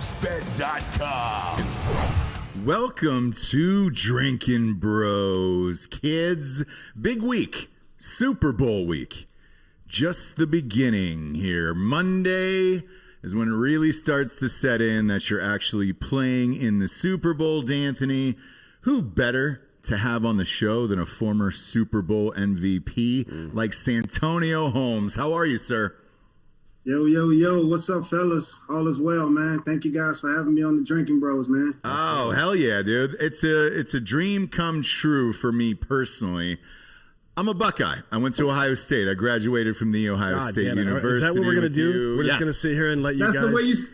PointsBet.com. Welcome to Drinkin, Bros. Kids, big week, Super Bowl week. Just the beginning here. Monday is when it really starts to set in that you're actually playing in the Super Bowl. D'Anthony, who better to have on the show than a former Super Bowl MVP like Santonio Holmes? How are you, sir? Yo, what's up, fellas? All is well, man. Thank you guys for having me on the Drinkin' Bros, man. Oh, hell yeah, dude. It's a dream come true for me personally. I'm a Buckeye. I went to Ohio State. I graduated from the Ohio State University. Is that what we're going to do? We're just going to sit here and let you guys...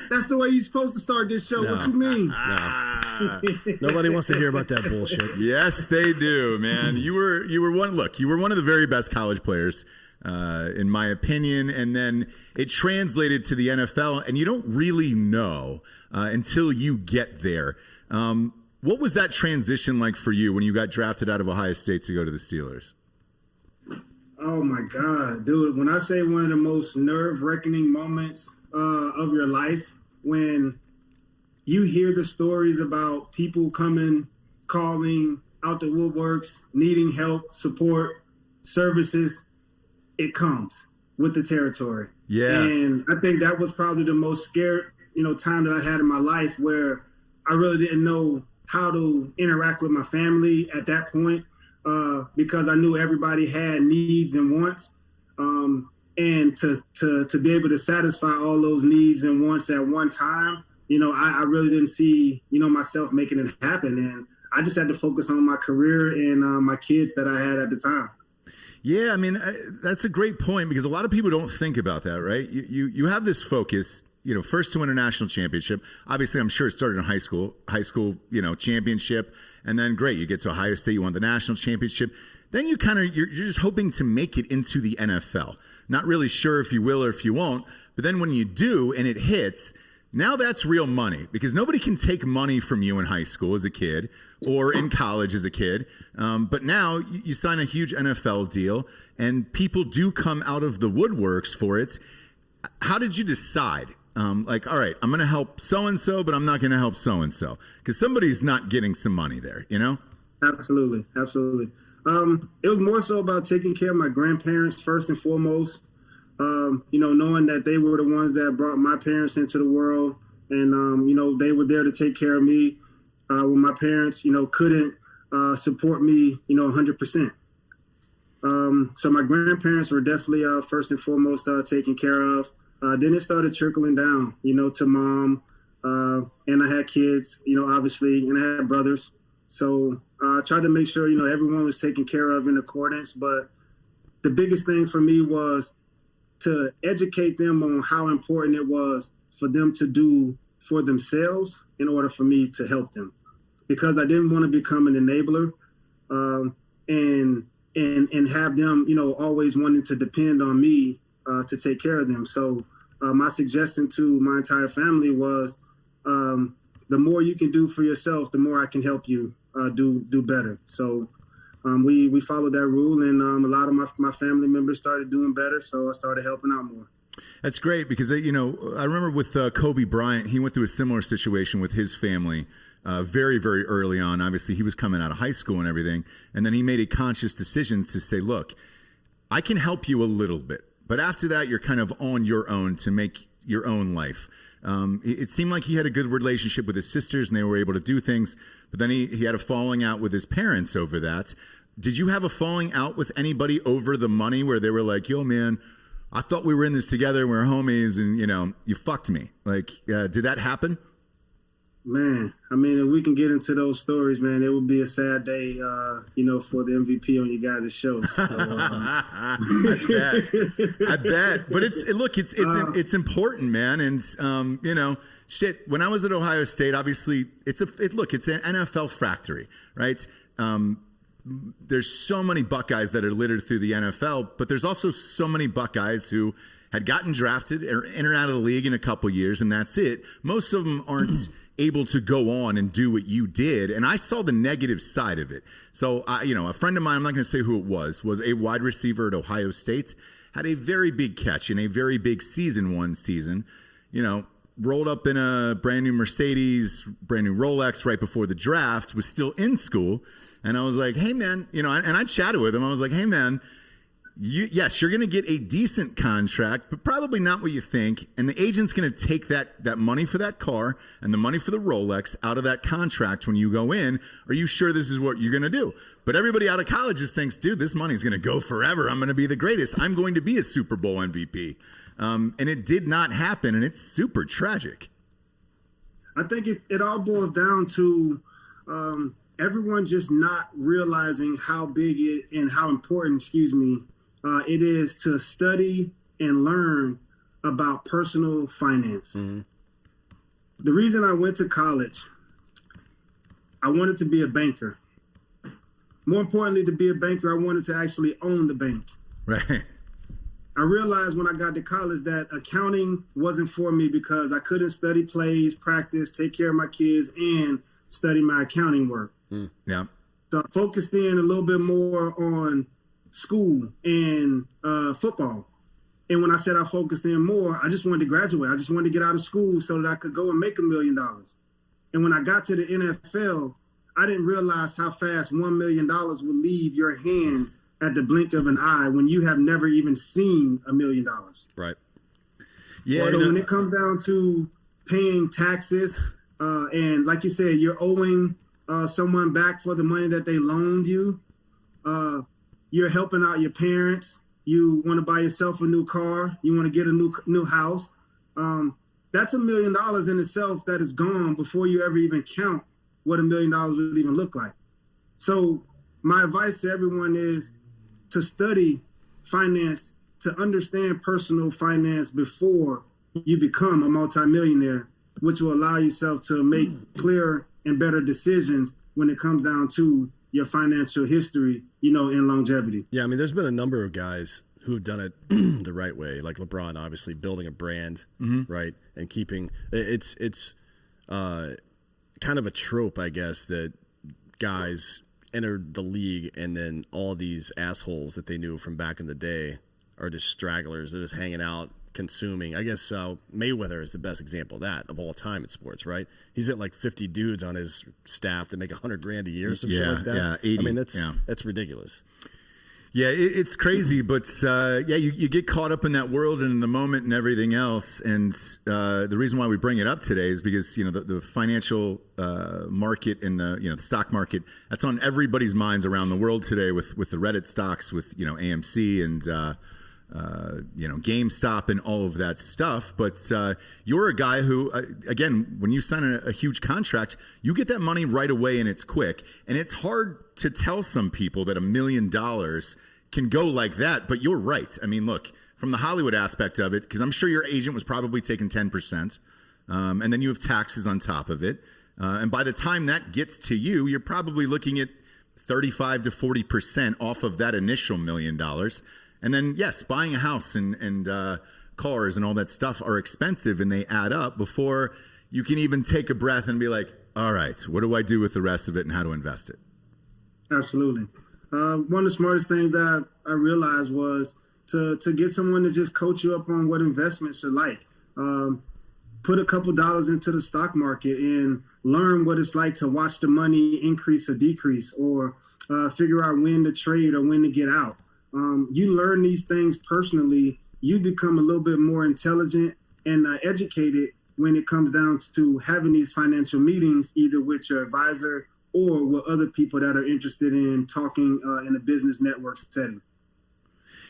That's the way you're supposed to start this show. No. What you mean? No. Nobody wants to hear about that bullshit. Yes, they do, man. You were one of the very best college players, in my opinion, and then it translated to the NFL, and you don't really know until you get there. What was that transition like for you when you got drafted out of Ohio State to go to the Steelers? Oh, my God, dude. When I say one of the most nerve-wracking moments of your life, when you hear the stories about people coming, calling out the woodworks, needing help, support, services, it comes with the territory. Yeah. And I think that was probably the most scared, time that I had in my life, where I really didn't know how to interact with my family at that point, because I knew everybody had needs and wants. And to be able to satisfy all those needs and wants at one time, I really didn't see, myself making it happen. And I just had to focus on my career and my kids that I had at the time. Yeah, I mean, that's a great point, because a lot of people don't think about that, right? You have this focus, first to win a national championship. Obviously, I'm sure it started in high school, championship. And then great, you get to Ohio State, you won the national championship. Then you're just hoping to make it into the NFL. Not really sure if you will or if you won't. But then when you do and it hits, now that's real money, because nobody can take money from you in high school as a kid or in college as a kid. But now you sign a huge NFL deal and people do come out of the woodworks for it. How did you decide? All right, I'm going to help so-and-so, but I'm not going to help so-and-so, because somebody's not getting some money there, Absolutely. It was more so about taking care of my grandparents first and foremost. Knowing that they were the ones that brought my parents into the world, and they were there to take care of me when my parents, couldn't support me, 100%. So my grandparents were definitely first and foremost taken care of. Then it started trickling down, to mom, and I had kids, obviously, and I had brothers. So I tried to make sure, everyone was taken care of in accordance. But the biggest thing for me was to educate them on how important it was for them to do for themselves in order for me to help them. Because I didn't want to become an enabler and have them, always wanting to depend on me to take care of them. So my suggestion to my entire family was, the more you can do for yourself, the more I can help you do better. So we followed that rule, and a lot of my family members started doing better, so I started helping out more. That's great, because, I remember with Kobe Bryant, he went through a similar situation with his family very, very early on. Obviously, he was coming out of high school and everything, and then he made a conscious decision to say, look, I can help you a little bit, but after that, you're kind of on your own to make your own life. It seemed like he had a good relationship with his sisters and they were able to do things, but then he had a falling out with his parents over that. Did you have a falling out with anybody over the money where they were like, yo, man, I thought we were in this together and we were homies and, you fucked me? Did that happen? Man, I mean, if we can get into those stories, man, it would be a sad day, for the MVP on you guys' show. So, I bet. But it's important, man. And, shit, when I was at Ohio State, obviously it's an NFL factory, right? There's so many Buckeyes that are littered through the NFL, but there's also so many Buckeyes who had gotten drafted or in or out of the league in a couple years, and that's it. Most of them aren't able to go on and do what you did, and I saw the negative side of it. So, a friend of mine, I'm not going to say who it was a wide receiver at Ohio State, had a very big catch in a very big season one season. rolled up in a brand new Mercedes, brand new Rolex right before the draft, was still in school. And I was like, hey, man, and I chatted with him. I was like, hey, man, yes, you're going to get a decent contract, but probably not what you think. And the agent's going to take that money for that car and the money for the Rolex out of that contract when you go in. Are you sure this is what you're going to do? But everybody out of college just thinks, dude, this money's going to go forever. I'm going to be the greatest. I'm going to be a Super Bowl MVP. And it did not happen, and it's super tragic. I think it all boils down to everyone just not realizing how big and how important, it is to study and learn about personal finance. Mm-hmm. The reason I went to college, I wanted to be a banker. More importantly, to be a banker, I wanted to actually own the bank. Right. I realized when I got to college that accounting wasn't for me because I couldn't study plays, practice, take care of my kids, and study my accounting work. Mm. Yeah. So I focused in a little bit more on school and football. And when I said I focused in more, I just wanted to graduate. I just wanted to get out of school so that I could go and make $1 million. And when I got to the NFL, I didn't realize how fast $1 million would leave your hands at the blink of an eye when you have never even seen $1 million. Right. Yeah. So when it comes down to paying taxes, and like you said, you're owing someone back for the money that they loaned you. You're helping out your parents. You want to buy yourself a new car. You want to get a new house. That's $1 million in itself that is gone before you ever even count what $1 million would even look like. So my advice to everyone is to study finance, to understand personal finance before you become a multimillionaire, which will allow yourself to make clearer and better decisions when it comes down to your financial history, in longevity. Yeah, I mean, there's been a number of guys who've done it the right way, like LeBron, obviously building a brand, right, and keeping it's kind of a trope, I guess, that guys entered the league and then all these assholes that they knew from back in the day are just stragglers. They're just hanging out, consuming. I guess Mayweather is the best example of that of all time in sports, right? He's at like 50 dudes on his staff that make $100,000 a year or some shit like that. Yeah, 80. I mean, that's ridiculous. Yeah, it's crazy, but you get caught up in that world and in the moment and everything else. And the reason why we bring it up today is because the financial market and the stock market, that's on everybody's minds around the world today with the Reddit stocks, with AMC and GameStop and all of that stuff. But you're a guy who, again, when you sign a huge contract, you get that money right away and it's quick. And it's hard to tell some people that $1 million can go like that. But you're right. I mean, look, from the Hollywood aspect of it, because I'm sure your agent was probably taking 10%, and then you have taxes on top of it. And by the time that gets to you, you're probably looking at 35 to 40% off of that initial $1 million. And then, yes, buying a house and cars and all that stuff are expensive and they add up before you can even take a breath and be like, all right, what do I do with the rest of it and how to invest it? Absolutely. One of the smartest things that I realized was to get someone to just coach you up on what investments are like. Put a couple dollars into the stock market and learn what it's like to watch the money increase or decrease, or figure out when to trade or when to get out. You learn these things personally, you become a little bit more intelligent and educated when it comes down to having these financial meetings, either with your advisor or with other people that are interested in talking in a business network setting.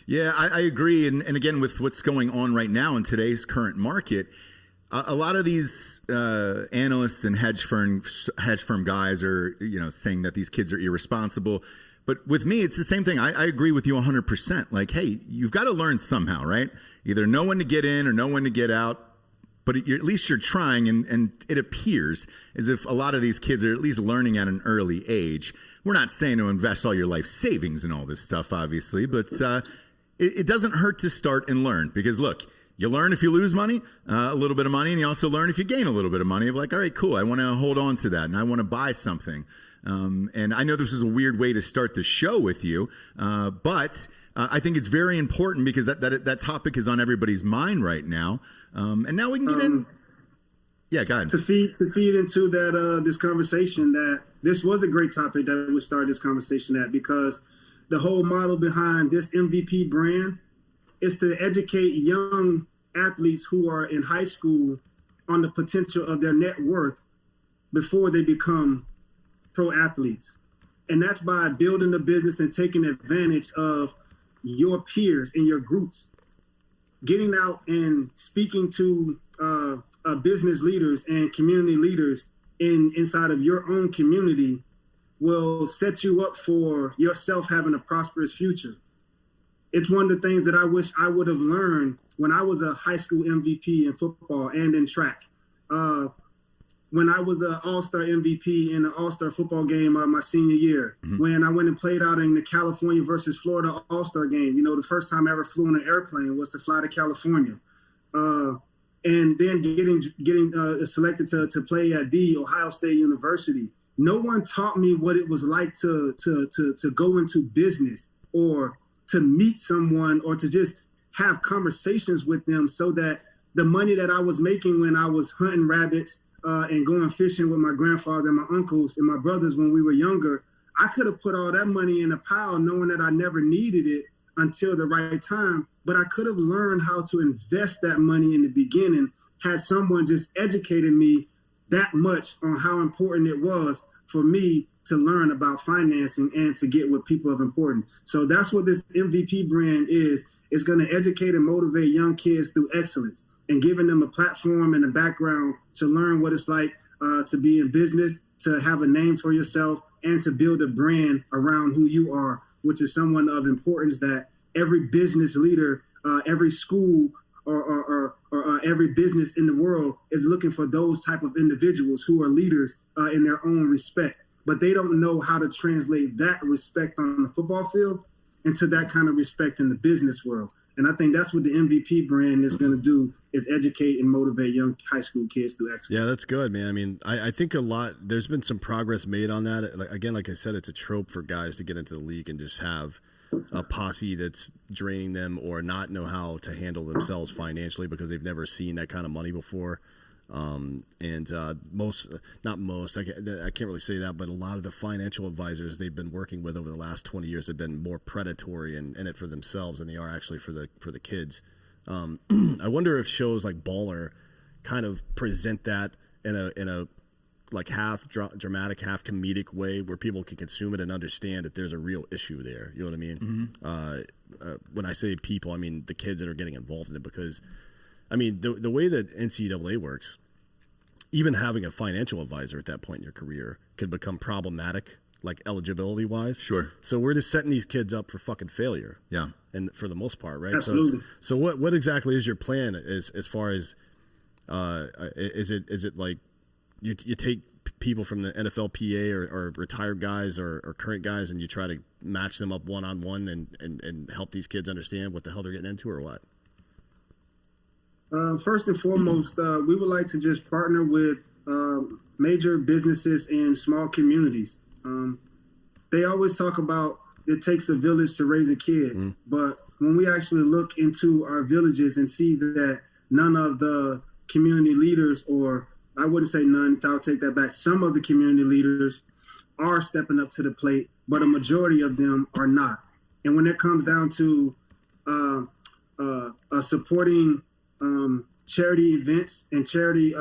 Yeah, I agree. And again, with what's going on right now in today's current market, a lot of these analysts and hedge firm guys are, saying that these kids are irresponsible. But with me, it's the same thing. I agree with you 100%. Like, hey, you've got to learn somehow, right? Either know when to get in or know when to get out. But at least you're trying, and it appears as if a lot of these kids are at least learning at an early age. We're not saying to invest all your life savings and all this stuff, obviously, but it doesn't hurt to start and learn. Because, look, you learn if you lose money, a little bit of money, and you also learn if you gain a little bit of money. Of like, all right, cool, I want to hold on to that, and I want to buy something. And I know this is a weird way to start the show with you, but I think it's very important because that topic is on everybody's mind right now. And now we can get in. Yeah, go ahead. To feed into that this conversation, that this was a great topic that we started this conversation at, because the whole model behind this MVP brand is to educate young athletes who are in high school on the potential of their net worth before they become pro athletes. And that's by building a business and taking advantage of your peers in your groups, getting out and speaking to business leaders and community leaders inside of your own community will set you up for yourself having a prosperous future. It's one of the things that I wish I would have learned when I was a high school MVP in football and in track. When I was an all-star MVP in an all-star football game my senior year, when I went and played out in the California versus Florida all-star game, the first time I ever flew on an airplane was to fly to California. And then getting selected to play at the Ohio State University. No one taught me what it was like to go into business or to meet someone or to just have conversations with them, so that the money that I was making when I was hunting rabbits and going fishing with my grandfather and my uncles and my brothers when we were younger, I could have put all that money in a pile knowing that I never needed it until the right time. But I could have learned how to invest that money in the beginning had someone just educated me that much on how important it was for me to learn about financing and to get with people of importance. So that's what this MVP brand is. It's going to educate and motivate young kids through excellence and giving them a platform and a background to learn what it's like to be in business, to have a name for yourself, and to build a brand around who you are, which is someone of importance that every business leader, every school, or every business in the world is looking for those type of individuals who are leaders in their own respect. But they don't know how to translate that respect on the football field into that kind of respect in the business world. And I think that's what the MVP brand is going to do, is educate and motivate young high school kids through excellence. Yeah, that's good, man. I mean, I think there's been some progress made on that. Like I said, it's a trope for guys to get into the league and just have a posse that's draining them or not know how to handle themselves financially because they've never seen that kind of money before. I can't really say that, but a lot of the financial advisors they've been working with over the last 20 years have been more predatory and in it for themselves than they are actually for the kids. I wonder if shows like Baller kind of present that in a like half dramatic, half comedic way where people can consume it and understand that there's a real issue there. You know what I mean? Mm-hmm. When I say people, I mean the kids that are getting involved in it, because I mean, the way that NCAA works, even having a financial advisor at that point in your career could become problematic, like eligibility-wise. Sure. So we're just setting these kids up for fucking failure. Yeah. And for the most part, right? Absolutely. So what exactly is your plan as far as is it like you take people from the NFLPA or retired guys or current guys and you try to match them up one-on-one and help these kids understand what the hell they're getting into, or what? First and foremost, we would like to just partner with major businesses in small communities. They always talk about it takes a village to raise a kid, but when we actually look into our villages and see that none of the community leaders, or I wouldn't say none, I'll take that back, some of the community leaders are stepping up to the plate, but a majority of them are not. And when it comes down to supporting charity events and charity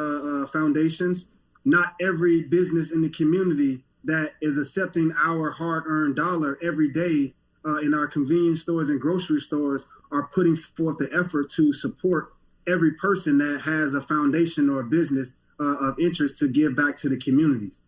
foundations, not every business in the community that is accepting our hard-earned dollar every day in our convenience stores and grocery stores are putting forth the effort to support every person that has a foundation or a business of interest to give back to the communities.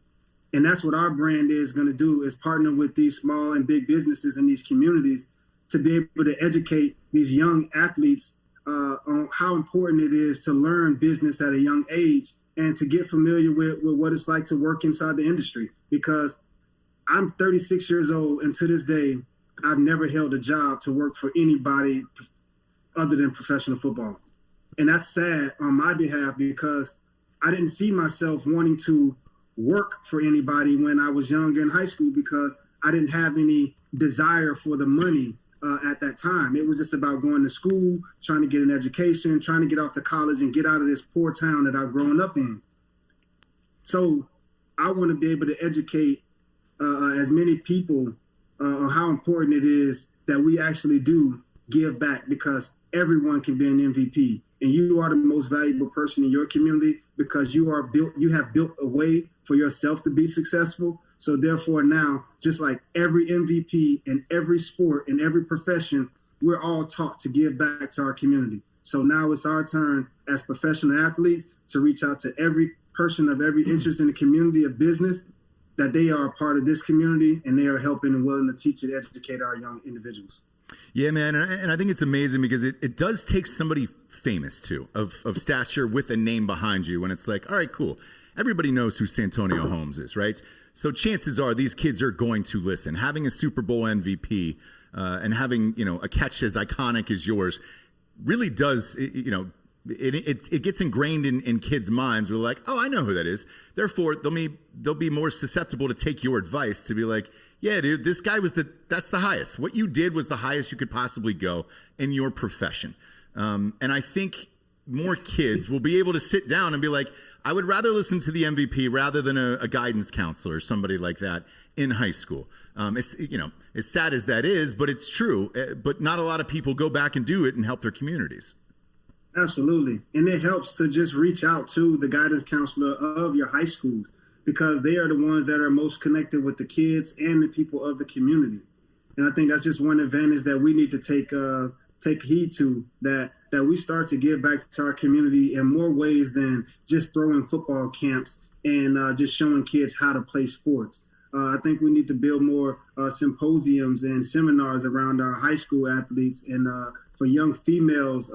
And that's what our brand is going to do, is partner with these small and big businesses in these communities to be able to educate these young athletes on how important it is to learn business at a young age and to get familiar with what it's like to work inside the industry. Because I'm 36 years old, and to this day, I've never held a job to work for anybody other than professional football. And that's sad on my behalf, because I didn't see myself wanting to work for anybody when I was younger in high school, because I didn't have any desire for the money at that time. It was just about going to school, trying to get an education, trying to get off to college and get out of this poor town that I've grown up in. So I want to be able to educate as many people on how important it is that we actually do give back, because everyone can be an MVP. And you are the most valuable person in your community because you have built a way for yourself to be successful. So therefore now, just like every MVP in every sport, in every profession, we're all taught to give back to our community. So now it's our turn as professional athletes to reach out to every person of every interest in the community of business, that they are a part of this community and they are helping and willing to teach and educate our young individuals. Yeah, man, and I think it's amazing because it does take somebody famous too, of stature with a name behind you, when it's like, all right, cool. Everybody knows who Santonio Holmes is, right? So chances are these kids are going to listen. Having a Super Bowl MVP and having, a catch as iconic as yours really does, it gets ingrained in kids' minds. We're like, oh, I know who that is. Therefore, they'll be more susceptible to take your advice, to be like, yeah, dude, this guy that's the highest. What you did was the highest you could possibly go in your profession. And I think more kids will be able to sit down and be like, I would rather listen to the MVP rather than a guidance counselor or somebody like that in high school. It's as sad as that is, but it's true. But not a lot of people go back and do it and help their communities. Absolutely. And it helps to just reach out to the guidance counselor of your high schools, because they are the ones that are most connected with the kids and the people of the community. And I think that's just one advantage that we need to take heed to, that we start to give back to our community in more ways than just throwing football camps and just showing kids how to play sports. I think we need to build more symposiums and seminars around our high school athletes and for young females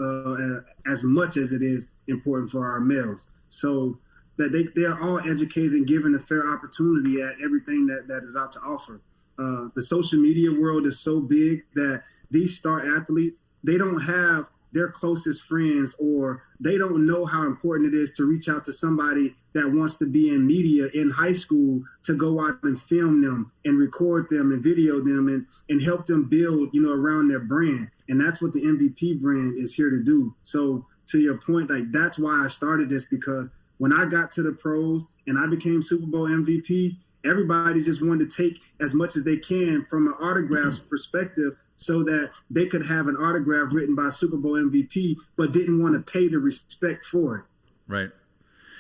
as much as it is important for our males. So that they are all educated and given a fair opportunity at everything that is out to offer. The social media world is so big that these star athletes, they don't have their closest friends, or they don't know how important it is to reach out to somebody that wants to be in media in high school, to go out and film them and record them and video them and help them build, around their brand. And that's what the MVP brand is here to do. So to your point, like, that's why I started this, because when I got to the pros and I became Super Bowl MVP, everybody just wanted to take as much as they can from an autographs perspective, so that they could have an autograph written by Super Bowl MVP, but didn't want to pay the respect for it. Right.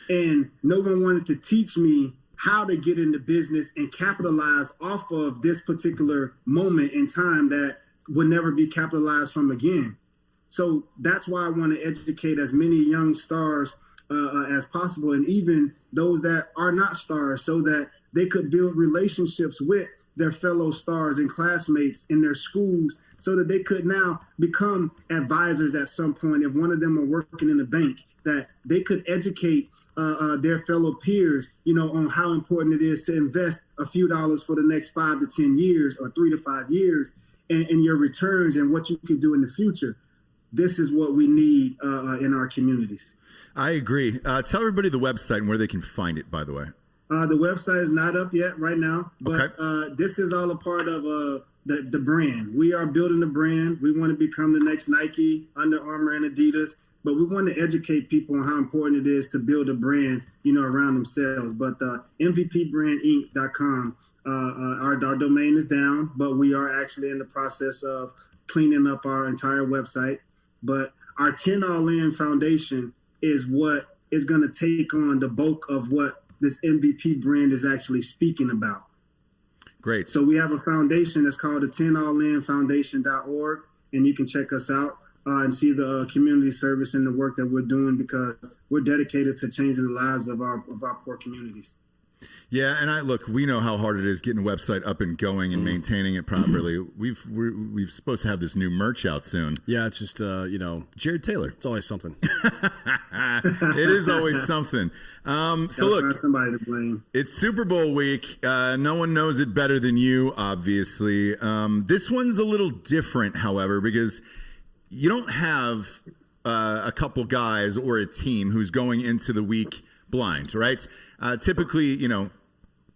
And no one wanted to teach me how to get into business and capitalize off of this particular moment in time that would never be capitalized from again. So that's why I want to educate as many young stars as possible, and even those that are not stars, so that they could build relationships with their fellow stars and classmates in their schools, so that they could now become advisors at some point. If one of them are working in a bank, that they could educate their fellow peers, on how important it is to invest a few dollars for the next 5 to 10 years or 3 to 5 years, and your returns and what you could do in the future. This is what we need in our communities. I agree. Tell everybody the website and where they can find it, by the way. The website is not up yet right now, but Okay. This is all a part of the brand. We are building the brand. We want to become the next Nike, Under Armour, and Adidas, but we want to educate people on how important it is to build a brand, around themselves. But MVPbrandinc.com, our domain is down, but we are actually in the process of cleaning up our entire website. But our 10 All In Foundation is what is going to take on the bulk of what this MVP brand is actually speaking about. Great. So we have a foundation that's called the 10allinfoundation.org, and you can check us out and see the community service and the work that we're doing, because we're dedicated to changing the lives of our poor communities. Yeah, and we know how hard it is getting a website up and going and maintaining it properly. We're supposed to have this new merch out soon. Yeah, it's just Jared Taylor. It's always something. It is always something. So look, somebody to blame. It's Super Bowl week. No one knows it better than you, obviously. This one's a little different, however, because you don't have a couple guys or a team who's going into the week blind, right? Typically,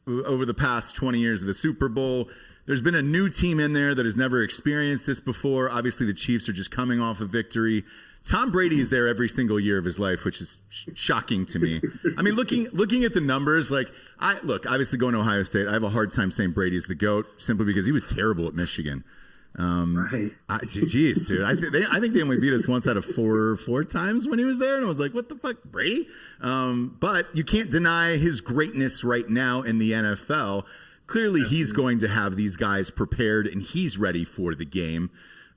over the past 20 years of the Super Bowl, there's been a new team in there that has never experienced this before. Obviously, the Chiefs are just coming off a victory. Tom Brady is there every single year of his life, which is shocking to me. I mean, looking at the numbers, like obviously going to Ohio State, I have a hard time saying Brady's the GOAT simply because he was terrible at Michigan. Right. Geez, dude. I think they only beat us once out of four times when he was there, and I was like, "What the fuck, Brady?" But you can't deny his greatness right now in the NFL. Clearly, he's going to have these guys prepared, and he's ready for the game.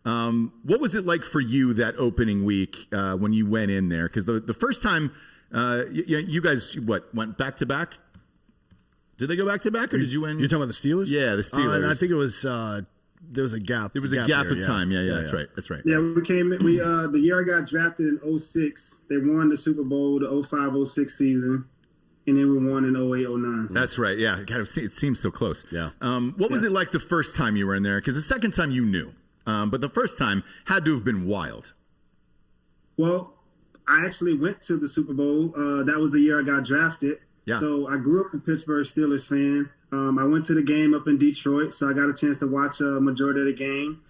What was it like for you that opening week when you went in there? Because the first time you guys went back to back. Did they go back to back, or did you win? You're talking about the Steelers? Yeah, the Steelers. I think it was. There was a gap. There was a gap of time. Yeah, that's right. That's right. Yeah, we came. The year I got drafted in 2006, they won the Super Bowl, the 2005-06 season, and then we won in 2008-09. That's right. Yeah, God, it seems so close. Yeah. What was it like the first time you were in there? Because the second time you knew, but the first time had to have been wild. Well, I actually went to the Super Bowl. That was the year I got drafted. Yeah. So I grew up a Pittsburgh Steelers fan. I went to the game up in Detroit, so I got a chance to watch a majority of the game.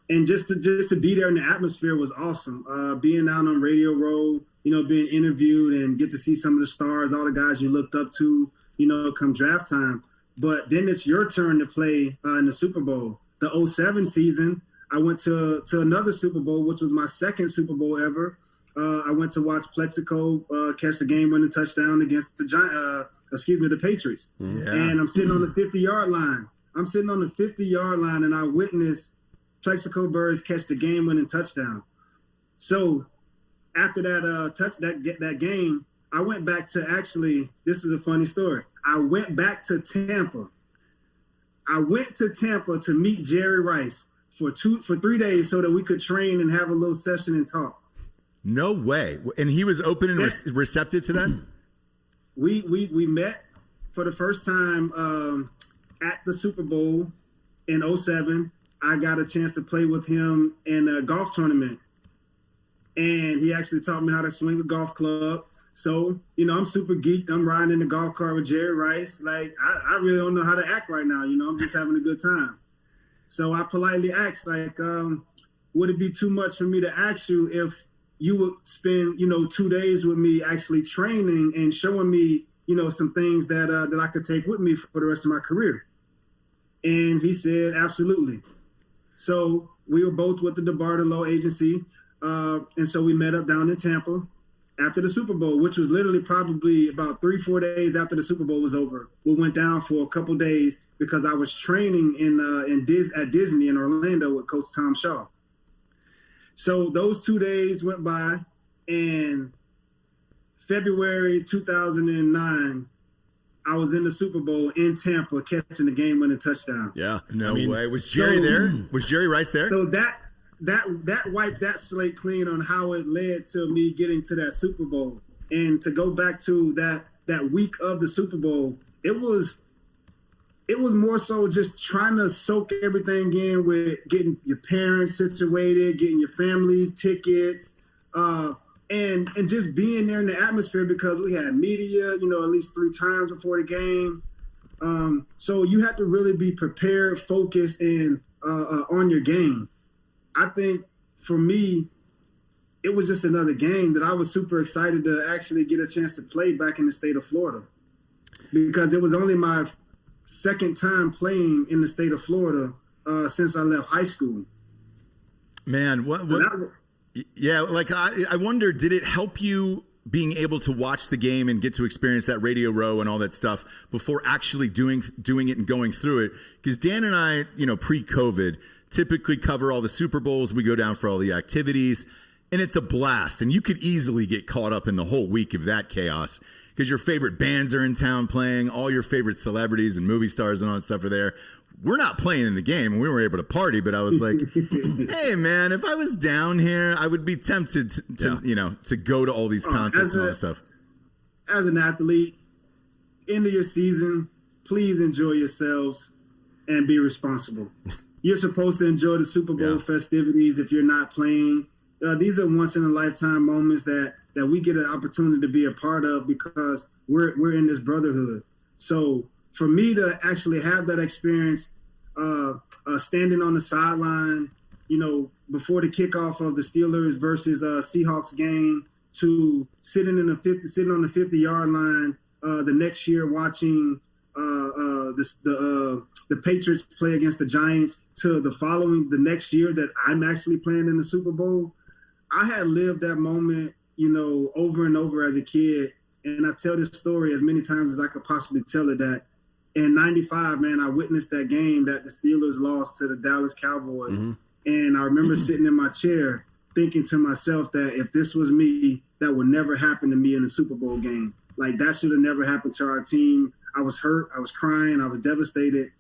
And just to be there in the atmosphere was awesome. Being down on Radio Row, being interviewed and get to see some of the stars, all the guys you looked up to, come draft time. But then it's your turn to play in the Super Bowl. The 2007 season, I went to another Super Bowl, which was my second Super Bowl ever. I went to watch Plaxico catch the game-winning touchdown against the Patriots. Yeah. And I'm sitting on the 50-yard line. And I witnessed Plaxico Burress catch the game-winning touchdown. So after that game, I went back to this is a funny story. I went back to Tampa. I went to Tampa to meet Jerry Rice for 3 days so that we could train and have a little session and talk. No way. And he was open and receptive to that? We met for the first time at the Super Bowl in 2007. I got a chance to play with him in a golf tournament. And he actually taught me how to swing a golf club. So, I'm super geeked. I'm riding in the golf cart with Jerry Rice. Like, I really don't know how to act right now. I'm just having a good time. So I politely asked, would it be too much for me to ask you if you would spend, 2 days with me actually training and showing me, some things that I could take with me for the rest of my career? And he said, absolutely. So we were both with the DeBarter Law Agency. And so we met up down in Tampa after the Super Bowl, which was literally probably about 3-4 days after the Super Bowl was over. We went down for a couple days because I was training at Disney in Orlando with Coach Tom Shaw. So those 2 days went by, and February 2009, I was in the Super Bowl in Tampa catching the game-winning touchdown. Yeah. No way. Was Jerry there? Was Jerry Rice there? So that wiped that slate clean on how it led to me getting to that Super Bowl. And to go back to that week of the Super Bowl, it was more so just trying to soak everything in with getting your parents situated, getting your family's tickets, and just being there in the atmosphere because we had media, at least 3 times before the game. So you have to really be prepared, focused, and on your game. I think for me, it was just another game that I was super excited to actually get a chance to play back in the state of Florida because it was only my second time playing in the state of Florida since I left high school. Man, what yeah, like I wonder, did it help you being able to watch the game and get to experience that Radio Row and all that stuff before actually doing it and going through it? Because Dan and I, pre-COVID, typically cover all the Super Bowls. We go down for all the activities, and it's a blast. And you could easily get caught up in the whole week of that chaos because your favorite bands are in town playing, all your favorite celebrities and movie stars and all that stuff are there. We're not playing in the game, and we were able to party, but I was like, hey, man, if I was down here, I would be tempted to go to all these concerts and all that stuff. As an athlete, end of your season, please enjoy yourselves and be responsible. You're supposed to enjoy the Super Bowl festivities if you're not playing. These are once-in-a-lifetime moments that we get an opportunity to be a part of because we're in this brotherhood. So for me to actually have that experience, standing on the sideline, before the kickoff of the Steelers versus Seahawks game to sitting on the 50-yard line the next year watching the Patriots play against the Giants to the next year that I'm actually playing in the Super Bowl. I had lived that moment, over and over as a kid. And I tell this story as many times as I could possibly tell it, that in 95, man, I witnessed that game that the Steelers lost to the Dallas Cowboys. Mm-hmm. And I remember sitting in my chair thinking to myself that if this was me, that would never happen to me in a Super Bowl game. Like, that should have never happened to our team. I was hurt. I was crying. I was devastated.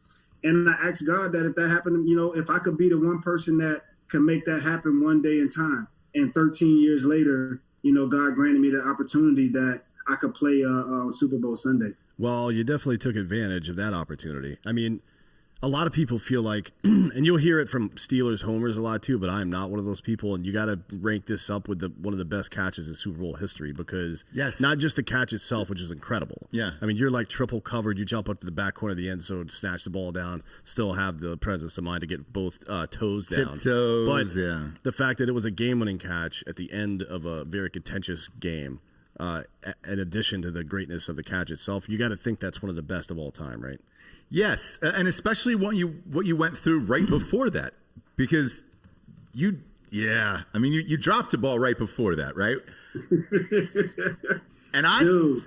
And I asked God that if that happened, if I could be the one person that could make that happen one day in time. And 13 years later, God granted me the opportunity that I could play Super Bowl Sunday. Well, you definitely took advantage of that opportunity. I mean, a lot of people feel like, and you'll hear it from Steelers homers a lot too, but I am not one of those people. And you got to rank this up with one of the best catches in Super Bowl history, because not just the catch itself, which is incredible. Yeah. I mean, you're like triple covered. You jump up to the back corner of the end zone, snatch the ball down, still have the presence of mind to get both toes down. Tiptoes, but yeah. The fact that it was a game-winning catch at the end of a very contentious game, in addition to the greatness of the catch itself, you got to think that's one of the best of all time, right? Yes, and especially what you went through right before that, because you dropped a ball right before that, right? And I don't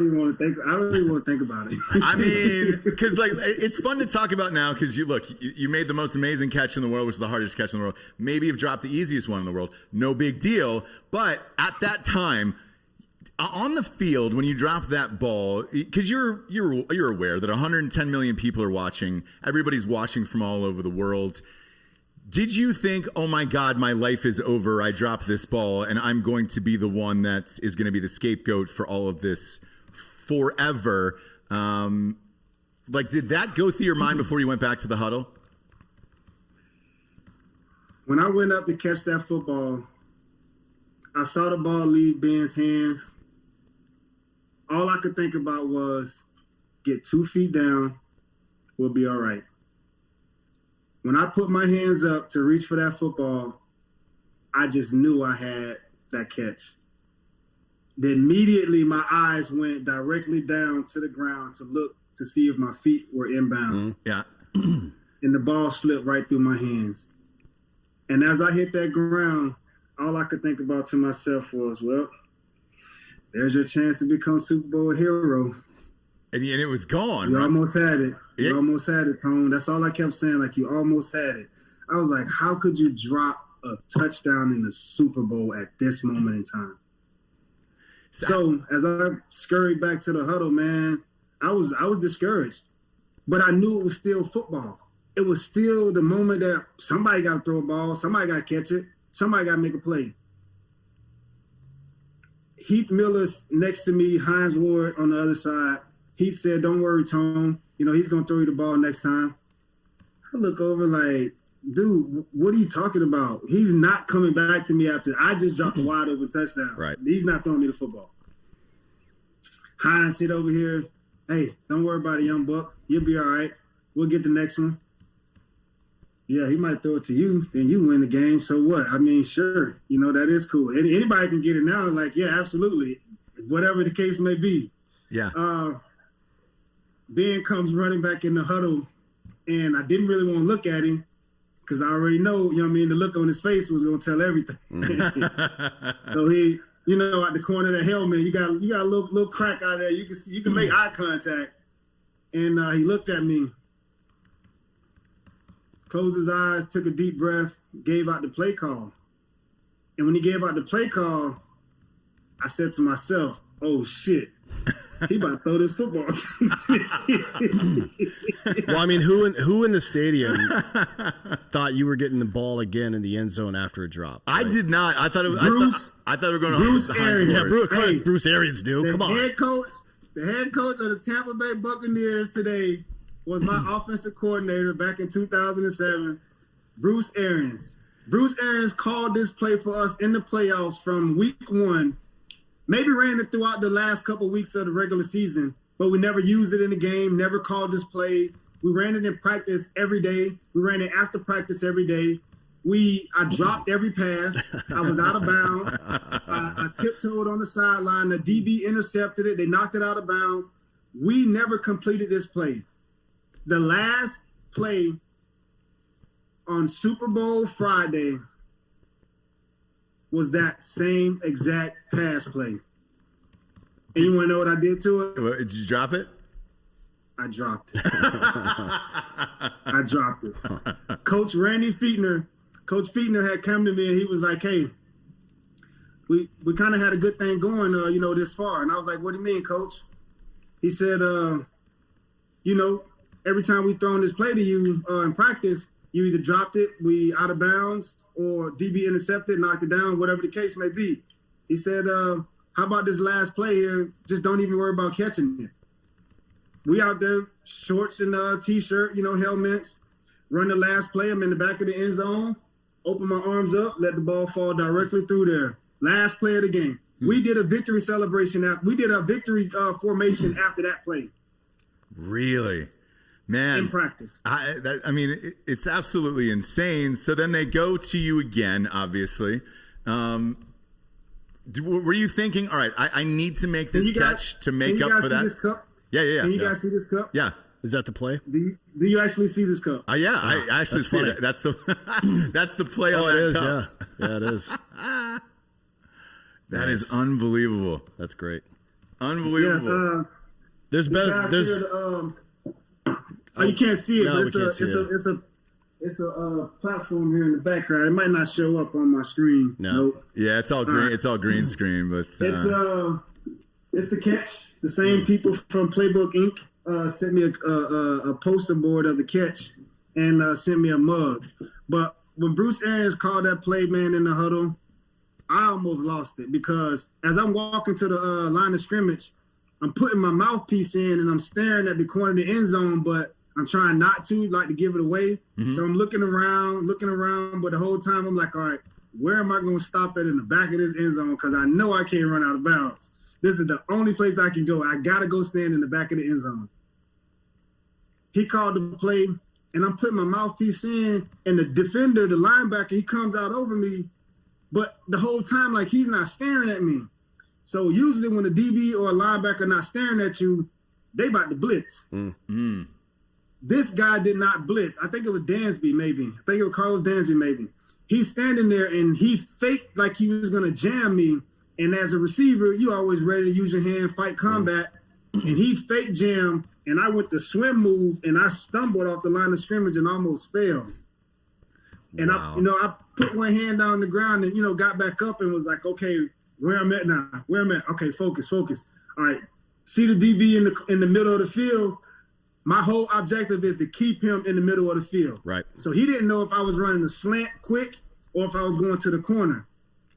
even want to think about it. I mean, because it's fun to talk about now, because you made the most amazing catch in the world, which is the hardest catch in the world. Maybe you've dropped the easiest one in the world. No big deal. But at that time, on the field, when you drop that ball, because you're aware that 110 million people are watching, everybody's watching from all over the world. Did you think, oh my God, my life is over, I dropped this ball, and I'm going to be the one that is going to be the scapegoat for all of this forever? Did that go through your mind before you went back to the huddle? When I went up to catch that football, I saw the ball leave Ben's hands. All I could think about was, get 2 feet down, we'll be all right. When I put my hands up to reach for that football, I just knew I had that catch. Then immediately my eyes went directly down to the ground to look to see if my feet were inbound. Yeah. And the ball slipped right through my hands. And as I hit that ground, all I could think about to myself was, well, there's your chance to become Super Bowl hero. And it was gone. You almost had it. You almost had it, Tone. That's all I kept saying, like, you almost had it. I was like, how could you drop a touchdown in the Super Bowl at this moment in time? So as I scurried back to the huddle, man, I was discouraged. But I knew it was still football. It was still the moment that somebody got to throw a ball, somebody got to catch it, somebody got to make a play. Heath Miller's next to me, Hines Ward on the other side. He said, don't worry, Tone. He's going to throw you the ball next time. I look over like, dude, what are you talking about? He's not coming back to me after I just dropped a wide open touchdown. Right. He's not throwing me the football. Hines sit over here. Hey, don't worry about it, young buck. You'll be all right. We'll get the next one. Yeah, he might throw it to you, then you win the game. So what? I mean, sure. That is cool. Anybody can get it now. Like, yeah, absolutely. Whatever the case may be. Yeah. Ben comes running back in the huddle, and I didn't really want to look at him because I already know, the look on his face was going to tell everything. So he, at the corner of the helmet, you got a little crack out there. You can make eye contact. And he looked at me, closed his eyes, took a deep breath, gave out the play call. And when he gave out the play call, I said to myself, oh, shit. He about to throw this football. Well, I mean, who in the stadium thought you were getting the ball again in the end zone after a drop? Right? I did not. I thought it was. I thought we were going to Bruce Arians. Yeah, Bruce Arians, dude. Come on. The head coach of the Tampa Bay Buccaneers today was my offensive coordinator back in 2007, Bruce Arians. Bruce Arians called this play for us in the playoffs from week 1. Maybe ran it throughout the last couple of weeks of the regular season, but we never used it in the game, never called this play. We ran it in practice every day. We ran it after practice every day. I dropped every pass. I was out of bounds. I tiptoed on the sideline. The DB intercepted it. They knocked it out of bounds. We never completed this play. The last play on Super Bowl Friday was that same exact pass play. And you want to know what I did to it? Did you drop it? I dropped it. I dropped it. Coach Fichtner had come to me and he was like, hey, we kind of had a good thing going, this far. And I was like, what do you mean, Coach? He said, every time we thrown this play to you in practice, you either dropped it, we out of bounds, or DB intercepted, knocked it down, whatever the case may be. He said, how about this last play here? Just don't even worry about catching it. We out there, shorts and T-shirt, helmets, run the last play. I'm in the back of the end zone, open my arms up, let the ball fall directly through there. Last play of the game. We did a victory celebration. We did a victory formation after that play. Really? Man. In practice. It's absolutely insane. So then they go to you again, obviously. Were you thinking, all right, I need to make this catch to make up for that? This cup? Yeah. Can you guys see this cup? Yeah. Is that the play? Do you actually see this cup? Yeah, I actually see it. That's the that's the play on that cup. Yeah, it is. That is unbelievable. That's great. Unbelievable. There's better. You can't see it, no, but it's a platform here in the background. It might not show up on my screen. No. Nope. Yeah, it's all green. It's all green screen, but it's the catch. The same people from Playbook Inc. Sent me a poster board of the catch and sent me a mug. But when Bruce Arians called that play, man, in the huddle, I almost lost it because as I'm walking to the line of scrimmage, I'm putting my mouthpiece in and I'm staring at the corner of the end zone, but I'm trying not to give it away. Mm-hmm. So I'm looking around, but the whole time I'm like, all right, where am I going to stop at in the back of this end zone? Because I know I can't run out of bounds. This is the only place I can go. I got to go stand in the back of the end zone. He called the play, and I'm putting my mouthpiece in, and the defender, the linebacker, he comes out over me, but the whole time, like, he's not staring at me. So usually when a DB or a linebacker not staring at you, they about to blitz. Mm-hmm. This guy did not blitz. I think it was Dansby, maybe. I think it was Carlos Dansby, maybe. He's standing there, and he faked like he was going to jam me. And as a receiver, you always ready to use your hand, fight combat. And he fake jammed, and I went to swim move, and I stumbled off the line of scrimmage and almost fell. And wow. I put one hand down the ground and, got back up and was like, okay, where I'm at now, Okay, focus. All right, see the DB in the middle of the field. My whole objective is to keep him in the middle of the field. Right. So he didn't know if I was running a slant quick or if I was going to the corner.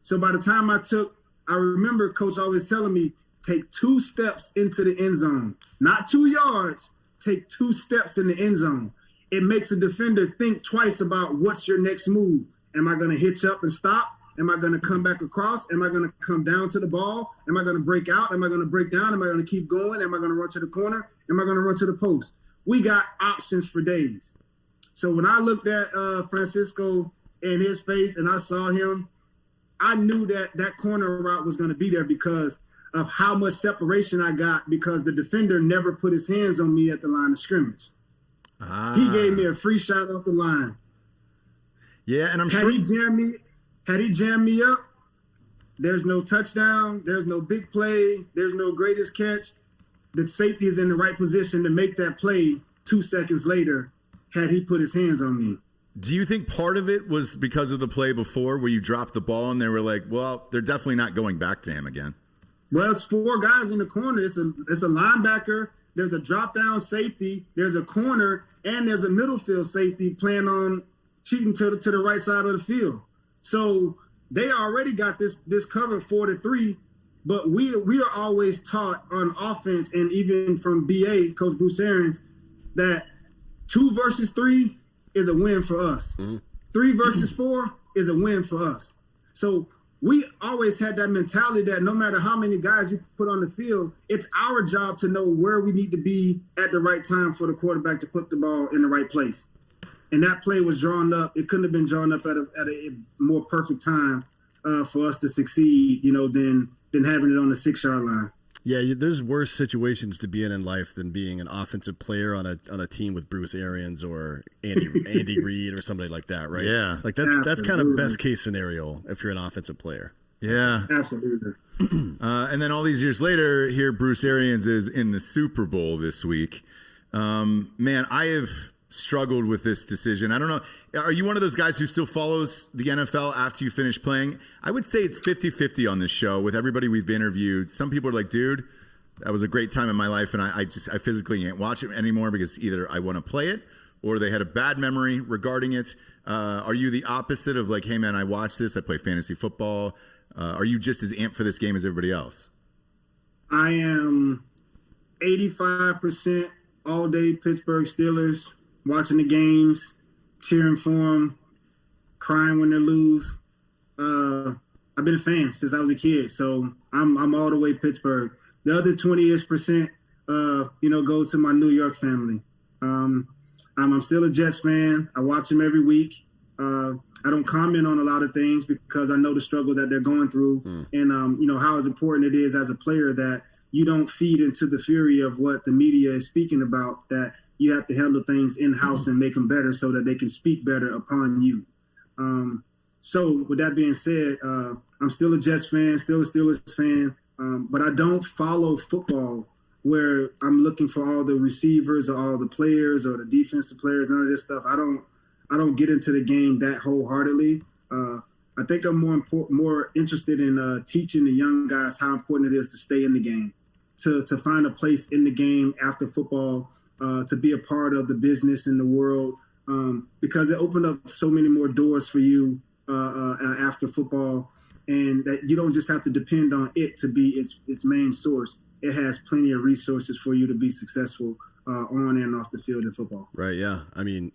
So by the time I remember Coach always telling me, take 2 steps into the end zone, not 2 yards, take 2 steps in the end zone. It makes a defender think twice about what's your next move. Am I going to hitch up and stop? Am I going to come back across? Am I going to come down to the ball? Am I going to break out? Am I going to break down? Am I going to keep going? Am I going to run to the corner? Am I going to run to the post? We got options for days. So when I looked at Francisco in his face and I saw him, I knew that corner route was going to be there because of how much separation I got because the defender never put his hands on me at the line of scrimmage. He gave me a free shot off the line. Yeah, and had he jammed me up, there's no touchdown, there's no big play, there's no greatest catch. The safety is in the right position to make that play 2 seconds later had he put his hands on me. Do you think part of it was because of the play before where you dropped the ball and they were like, well, they're definitely not going back to him again? Well, it's 4 guys in the corner. It's a linebacker. There's a drop-down safety. There's a corner, and there's a middle field safety playing on cheating to the right side of the field. So they already got this covered 4-3, but we are always taught on offense and even from BA, Coach Bruce Arians, that 2 versus 3 is a win for us. Mm-hmm. 3 versus 4 is a win for us. So we always had that mentality that no matter how many guys you put on the field, it's our job to know where we need to be at the right time for the quarterback to put the ball in the right place. And that play was drawn up. It couldn't have been drawn up at a more perfect time for us to succeed, than having it on the 6-yard line. Yeah, there's worse situations to be in life than being an offensive player on a team with Bruce Arians or Andy Reid or somebody like that, right? Yeah, like that's kind of best case scenario if you're an offensive player. Yeah, absolutely. And then all these years later, here Bruce Arians is in the Super Bowl this week. Man, I have struggled with this decision. I don't know. Are you one of those guys who still follows the NFL after you finish playing? I would say it's 50-50 on this show with everybody we've interviewed. Some people are like, dude, that was a great time in my life, and I physically can't watch it anymore because either I want to play it or they had a bad memory regarding it. Are you the opposite of like, hey, man, I watch this, I play fantasy football? Are you just as amped for this game as everybody else? I am 85% all day Pittsburgh Steelers, watching the games, cheering for them, crying when they lose. I've been a fan since I was a kid, so I'm all the way Pittsburgh. The other 20-ish%, goes to my New York family. I'm still a Jets fan. I watch them every week. I don't comment on a lot of things because I know the struggle that they're going through and, how important it is as a player that you don't feed into the fury of what the media is speaking about, that you have to handle things in-house and make them better so that they can speak better upon you. So with that being said, I'm still a Jets fan, still a Steelers fan, but I don't follow football where I'm looking for all the receivers or all the players or the defensive players, none of this stuff. I don't get into the game that wholeheartedly. I think I'm more interested in teaching the young guys how important it is to stay in the game, to find a place in the game after football, to be a part of the business in the world, because it opened up so many more doors for you after football, and that you don't just have to depend on it to be its main source. It has plenty of resources for you to be successful on and off the field in football. Right, yeah. I mean,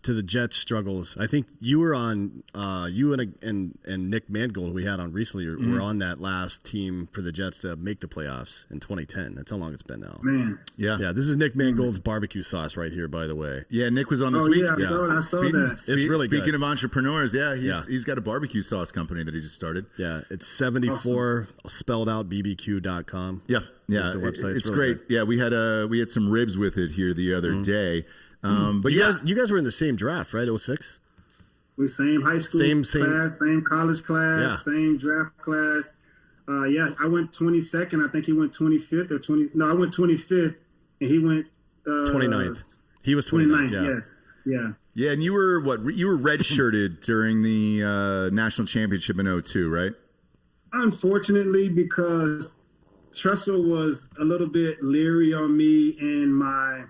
to the Jets' struggles, I think you were on you and Nick Mangold, who we had on recently, were on that last team for the Jets to make the playoffs in 2010. That's how long it's been now. Man, yeah. This is Nick Mangold's barbecue sauce right here, by the way. Yeah, Nick was on this week. Yeah, I saw that. It's really good. Speaking of entrepreneurs, he's got a barbecue sauce company that he just started. Yeah, it's 74 spelled out bbq.com. Yeah, Is the website. It's really great. good. Yeah, we had some ribs with it here the other day. But you guys were in the same draft, right? 06? We same high school class, same college class, same draft class. I went 22nd. I think he went 25th or 20. No, I went 25th, and he went 29th. He was 29th. Yeah. Yes. Yeah. Yeah, and you were redshirted during the national championship in 02, right? Unfortunately, because Tressel was a little bit leery on me and my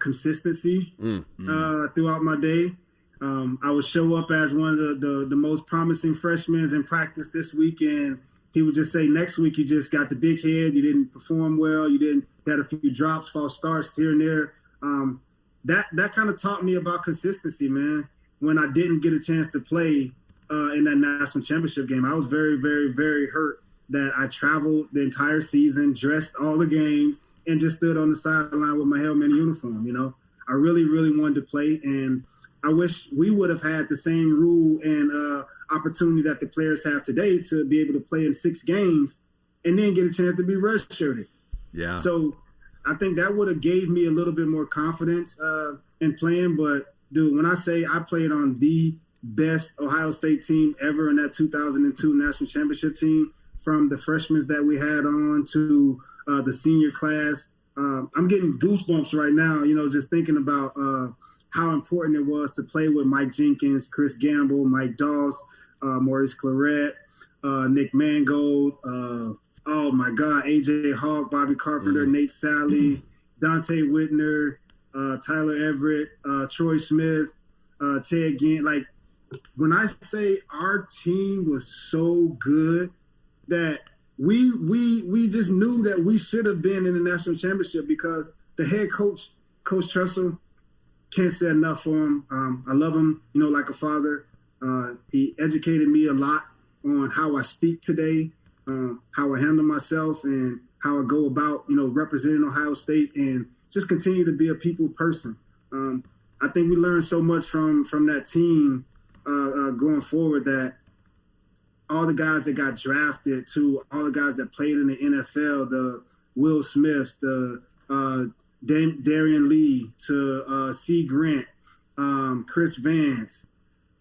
consistency throughout my day. I would show up as one of the most promising freshmen in practice this week, and he would just say, next week you just got the big head, you didn't perform well, you had a few drops, false starts here and there. That kind of taught me about consistency, man. When I didn't get a chance to play in that national championship game, I was very, very, very hurt that I traveled the entire season, dressed all the games, and just stood on the sideline with my helmet and uniform. I really, really wanted to play, and I wish we would have had the same rule and opportunity that the players have today to be able to play in 6 games and then get a chance to be redshirted. Yeah. So I think that would have gave me a little bit more confidence in playing. But, dude, when I say I played on the best Ohio State team ever in that 2002 national championship team, from the freshmen that we had on to the senior class, I'm getting goosebumps right now, just thinking about how important it was to play with Mike Jenkins, Chris Gamble, Mike Doss, Maurice Claret, Nick Mangold, oh my God, AJ Hawk, Bobby Carpenter, Nate Sally, Dante Whitner, Tyler Everett, Troy Smith, Ted Ginn. Like, when I say our team was so good that we just knew that we should have been in the national championship, because the head coach, Coach Tressel, can't say enough for him. I love him, like a father. He educated me a lot on how I speak today, how I handle myself, and how I go about, representing Ohio State, and just continue to be a people person. I think we learned so much from that team going forward, that all the guys that got drafted to all the guys that played in the NFL, the Will Smiths, the Darian Lee, to C. Grant, Chris Vance,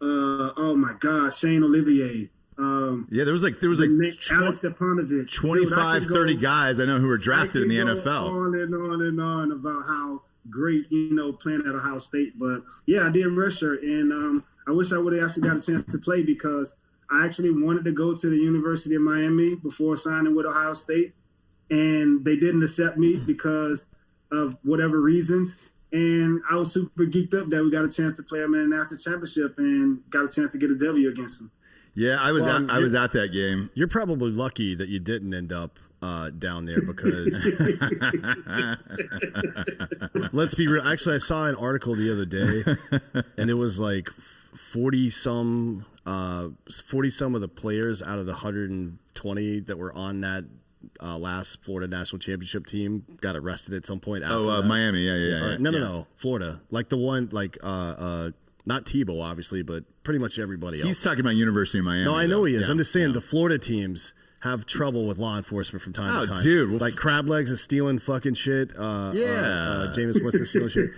oh my God, Shane Olivier. There was like Alex Stepanovich, 25, 30 guys I know who were drafted in the NFL. On and on about how great, playing at Ohio State. But yeah, I did redshirt, and I wish I would have actually got a chance to play, because I actually wanted to go to the University of Miami before signing with Ohio State, and they didn't accept me because of whatever reasons. And I was super geeked up that we got a chance to play them in a national championship and got a chance to get a W against them. Yeah, I was at that game. You're probably lucky that you didn't end up down there, because let's be real. Actually, I saw an article the other day, and it was like 40 some of the players out of the 120 that were on that last Florida national championship team got arrested at some point. After Miami, yeah. No, Florida, like the one, like not Tebow, obviously, but pretty much everybody else. He's talking about University of Miami. No, I know he is. Yeah, I'm just saying the Florida teams have trouble with law enforcement from time to time. Dude. Like Crab Legs is stealing fucking shit. Jameis Winston stealing shit.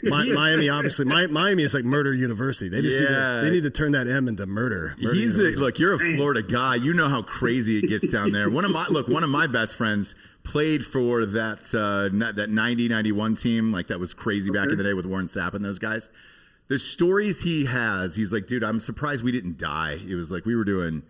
Miami, obviously. Miami is like murder university. They just need to turn that M into murder. Look, you're a Florida guy. You know how crazy it gets down there. One of my best friends played for that 90-91 team. Like, that was crazy back in the day with Warren Sapp and those guys. The stories he has, he's like, dude, I'm surprised we didn't die. It was like we were doing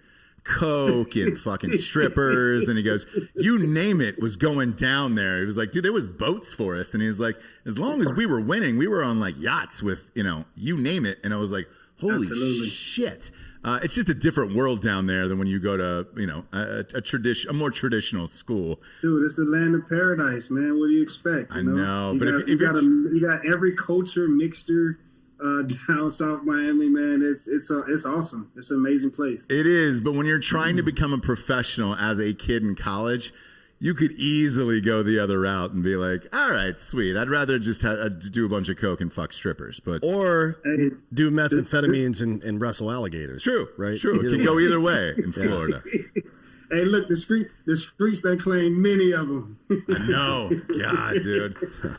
coke and fucking strippers, and he goes, you name it was going down there. He was like, dude, there was boats for us, and he was like, as long as we were winning, we were on like yachts with, you name it. And I was like, holy shit. It's just a different world down there than when you go to a more traditional school. Dude, it's the land of paradise, man. What do you expect? I know, but if you got every culture mixture down South Miami, man, it's awesome. It's an amazing place. It is, but when you're trying to become a professional as a kid in college, you could easily go the other route and be like, all right, sweet. I'd rather just do a bunch of coke and fuck strippers, or do methamphetamines and wrestle alligators. True, right? True. It can go either way in Florida. Hey, look, the streets, they claim many of them. I know. God, dude.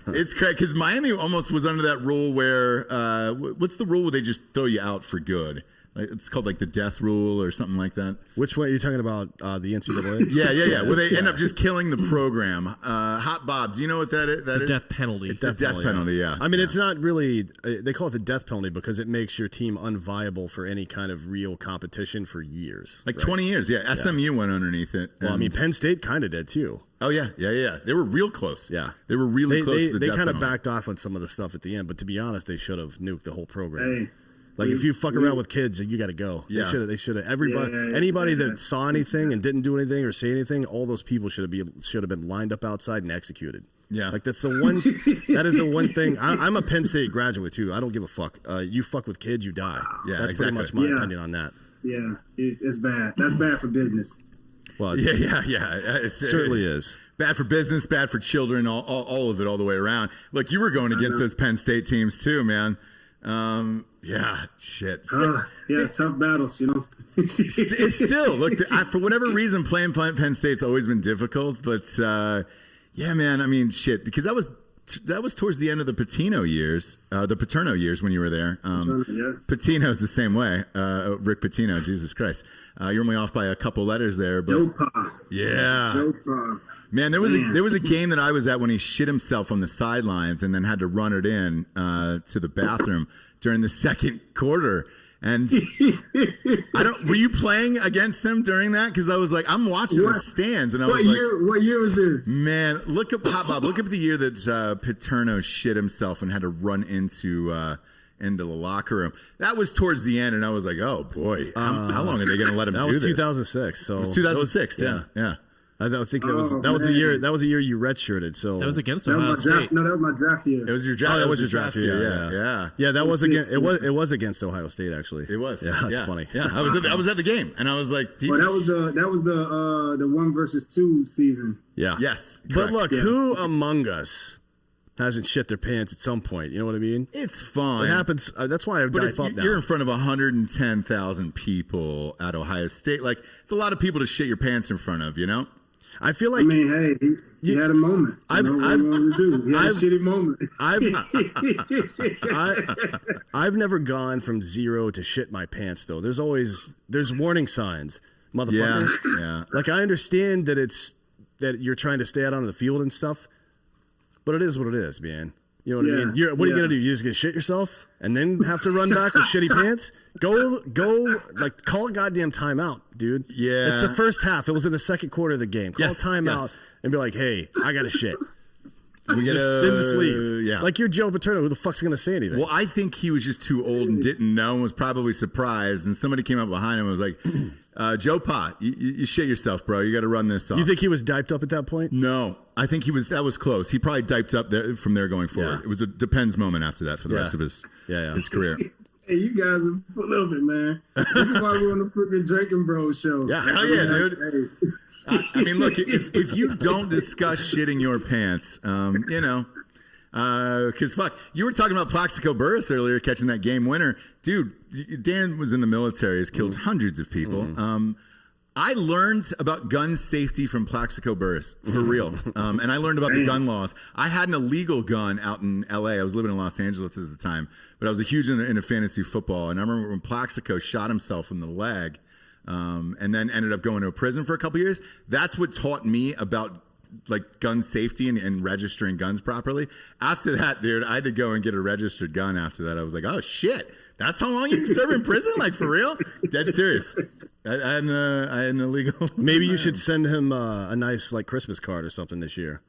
It's crazy, because Miami almost was under that rule where, what's the rule where they just throw you out for good? It's called like the death rule or something like that. Which way are you talking about? The NCAA? Yeah. Where they end up just killing the program. Hot Bob, do you know what that is? The death penalty. It's the death penalty, yeah. I mean, it's not really, they call it the death penalty because it makes your team unviable for any kind of real competition for years. Like 20 years, yeah. SMU went underneath it. Well, I mean, Penn State kind of did too. Oh, yeah. They were real close. Yeah. They were really close to the death death penalty. They kind of penalty. backed off on some of the stuff at the end, but to be honest, they should have nuked the whole program. Hey. Like, if you fuck around with kids, you got to go. Yeah. They should have. Anybody that saw anything and didn't do anything or say anything, all those people should have been lined up outside and executed. Yeah. Like, that's the one. That is the one thing. I'm a Penn State graduate too. I don't give a fuck. You fuck with kids, you die. Yeah, that's exactly. pretty much my opinion on that. Yeah, it's bad. That's bad for business. Well, yeah. It certainly is. Bad for business, bad for children, all of it, all the way around. Look, you were going against those Penn State teams too, man. Yeah, shit. Tough battles, It's still, look, for whatever reason, playing Penn State's always been difficult, but yeah, man, I mean, shit, because that was towards the end of the Paterno years when you were there. Patino's the same way. Rick Pitino, Jesus Christ. You're only off by a couple letters there, but yeah. Man, there was a game that I was at when he shit himself on the sidelines and then had to run it in to the bathroom during the second quarter. And were you playing against them during that? Because I was like, I'm watching the stands, and I was like, what year was this? Man, look up Bob. Look up the year that Paterno shit himself and had to run into the locker room. That was towards the end, and I was like, oh boy, how long are they going to let him do this? That was 2006. So it was 2006. Yeah. I think that was the year. That was the year you redshirted. So that was against Ohio State. No, that was my draft year. It was your draft. Oh, that was your draft year. Yeah. That was against. It was against Ohio State actually. It was. Yeah, that's funny. Yeah, I was at the game, and I was like, that was the 1 versus 2 season. Yeah. Yes. But look, who among us hasn't shit their pants at some point. You know what I mean? It's fine. It happens. That's why I dive up now. You're in front of 110,000 people at Ohio State. Like, it's a lot of people to shit your pants in front of, you know? I feel like. I mean, hey, he had a moment. He had a shitty moment. I've never gone from 0 to shit my pants though. There's warning signs, motherfucker. Yeah. Like I understand that you're trying to stay out on the field and stuff, but it is what it is, man. You know what I mean? What are you gonna do? You just gonna shit yourself and then have to run back with shitty pants? Go! Like call a goddamn timeout, dude. Yeah, it's the first half. It was in the second quarter of the game. Call a timeout and be like, "Hey, I got to shit." We just leave. Yeah, like you're Joe Paterno. Who the fuck's gonna say anything? Well, I think he was just too old and didn't know and was probably surprised. And somebody came up behind him and was like, "Joe Pa, you shit yourself, bro. You got to run this off." You think he was diped up at that point? No, I think he was. That was close. He probably diped up there from there going forward. Yeah. It was a depends moment after that for the rest of his career. Hey, you guys are full of it, man. This is why we're on the freaking Drinkin Bros show. Yeah, hell yeah, dude. I mean, look, if you don't discuss shitting your pants, you know, because fuck, you were talking about Plaxico Burress earlier catching that game winner. Dude, Dan was in the military, has killed hundreds of people. I learned about gun safety from Plaxico Burress, for real. And I learned about the gun laws. I had an illegal gun out in L.A. I was living in Los Angeles at the time, but I was a huge into fantasy football. And I remember when Plaxico shot himself in the leg and then ended up going to a prison for a couple years. That's what taught me about like gun safety and registering guns properly. After that, dude, I had to go and get a registered gun after that. I was like, oh, shit. That's how long you can serve in prison? Like, for real? Dead serious. I had an illegal. Maybe you should send him a nice like Christmas card or something this year.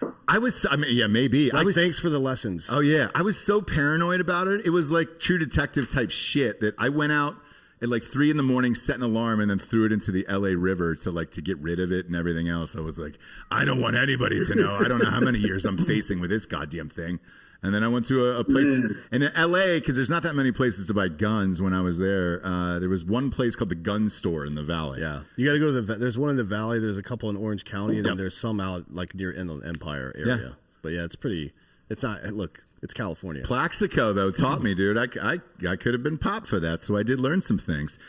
Yeah, maybe. Like, thanks for the lessons. Oh yeah, I was so paranoid about it. It was like True Detective type shit that I went out at like 3 a.m, set an alarm, and then threw it into the LA River to get rid of it and everything else. I was like, I don't want anybody to know. I don't know how many years I'm facing with this goddamn thing. And then I went to a place in L.A. because there's not that many places to buy guns. When I was there, there was one place called the Gun Store in the Valley. Yeah, you got to go to there's one in the Valley. There's a couple in Orange County, and then there's some out like near Inland Empire area. Yeah. But yeah, it's pretty. It's not. Look, it's California. Plaxico though taught me, dude. I could have been popped for that, so I did learn some things.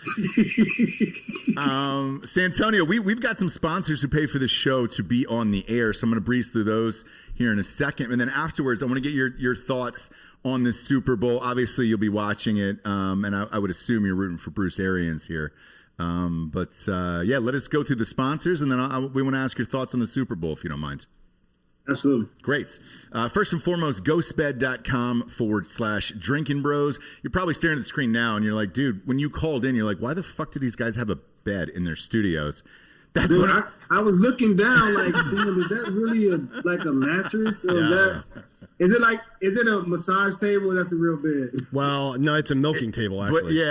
Santonio, we've got some sponsors who pay for the show to be on the air, so I'm going to breeze through those here in a second, and then afterwards, I want to get your thoughts on this Super Bowl. Obviously, you'll be watching it, and I would assume you're rooting for Bruce Arians here. But let us go through the sponsors, and then we want to ask your thoughts on the Super Bowl, if you don't mind. Absolutely. Great. First and foremost, ghostbed.com/Drinkin Bros. You're probably staring at the screen now, and you're like, dude, when you called in, you're like, why the fuck do these guys have a bed in their studios? That's dude, I was looking down like, damn, is that really like a mattress? Or is it a massage table? That's a real bed. Well, no, it's a milking table actually.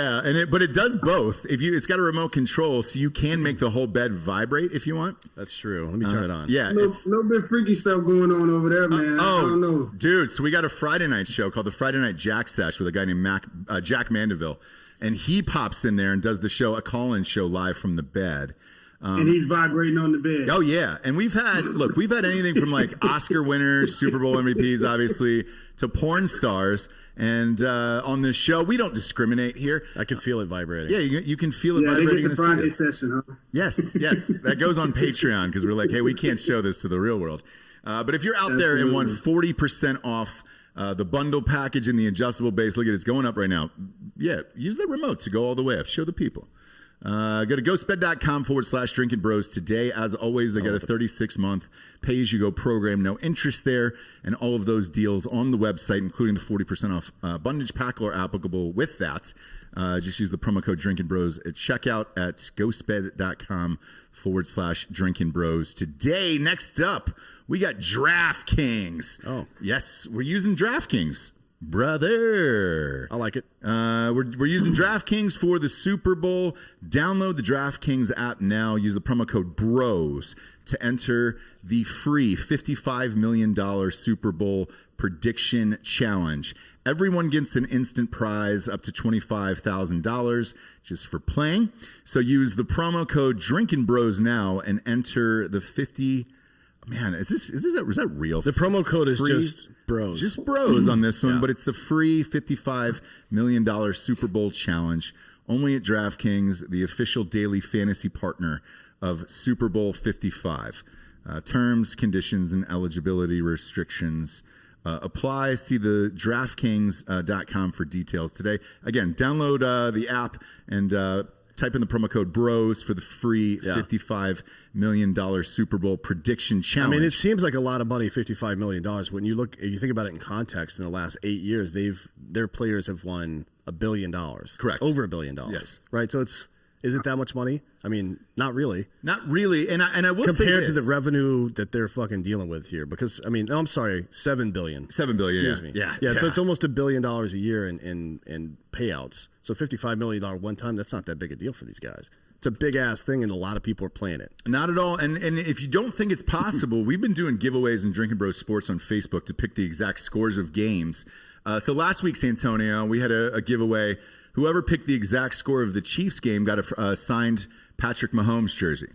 But it does both. It's got a remote control, so you can make the whole bed vibrate if you want. That's true. Let me turn it on. Yeah, little bit freaky stuff going on over there, man. I don't know, dude. So we got a Friday night show called the Friday Night Jack Sesh with a guy named Jack Mandeville, and he pops in there and does a call-in show live from the bed. And he's vibrating on the bed. Oh yeah, and we've had anything from like Oscar winners, Super Bowl MVPs, obviously, to porn stars. And on this show, we don't discriminate here. I can feel it vibrating. Yeah, you can feel it vibrating. They get the Friday session, huh? Yes, that goes on Patreon because we're like, hey, we can't show this to the real world. But if you're out there and want 40% off the bundle package and the adjustable base, look at it, it's going up right now. Yeah, use the remote to go all the way up. Show the people. Go to ghostbed.com/Drinkin Bros today. As always, they got a 36-month pay-as-you-go program, no interest there, and all of those deals on the website, including the 40% off bondage pack, are applicable with that. Just use the promo code Drinkin Bros at checkout at ghostbed.com/Drinkin Bros today. Next up, we got DraftKings. Oh, yes, we're using DraftKings. Brother, I like it. We're using DraftKings for the Super Bowl. Download the DraftKings app now. Use the promo code BROS to enter the free $55 million Super Bowl prediction challenge. Everyone gets an instant prize up to $25,000 just for playing. So use the promo code Drinkin Bros now and enter the $55 Man, is that real? The promo code is just bros. Just bros on this one, Yeah. but it's the free $55 million Super Bowl challenge only at DraftKings, the official daily fantasy partner of Super Bowl 55. Terms, conditions, and eligibility restrictions apply. See the DraftKings.com for details today. Again, download the app and type in the promo code BROS for the free $55 million Super Bowl prediction challenge. I mean, it seems like a lot of money, $55 million. When you think about it in context, in the last 8 years, their players have won $1 billion. Correct. Over $1 billion. Yes. Right. So is it that much money? I mean, not really. Not really. And I will say compared this. to the revenue that they're fucking dealing with here, because I mean, I'm sorry, $7 billion. $7 billion. Excuse me. Yeah. So it's almost $1 billion a year in payouts. So $55 million one time, that's not that big a deal for these guys. It's a big ass thing, and a lot of people are playing it. Not at all. And if you don't think it's possible, we've been doing giveaways in Drinkin' Bros Sports on Facebook to pick the exact scores of games. So last week, Santonio, we had a giveaway. Whoever picked the exact score of the Chiefs game got a signed Patrick Mahomes jersey.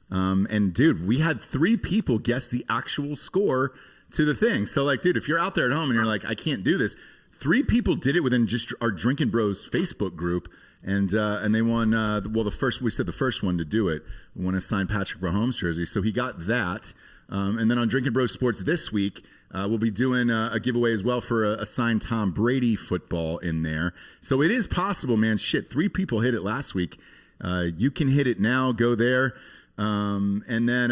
And dude, we had 3 people guess the actual score to the thing. So like, dude, if you're out there at home and you're like, I can't do this, 3 people did it within just our Drinkin' Bros Facebook group. And they won, the first one to do it, won a signed Patrick Mahomes jersey. So he got that. And then on Drinkin' Bros Sports this week, we'll be doing a giveaway as well for a signed Tom Brady football in there. So it is possible, man. Shit, 3 people hit it last week. You can hit it now. Go there. And then,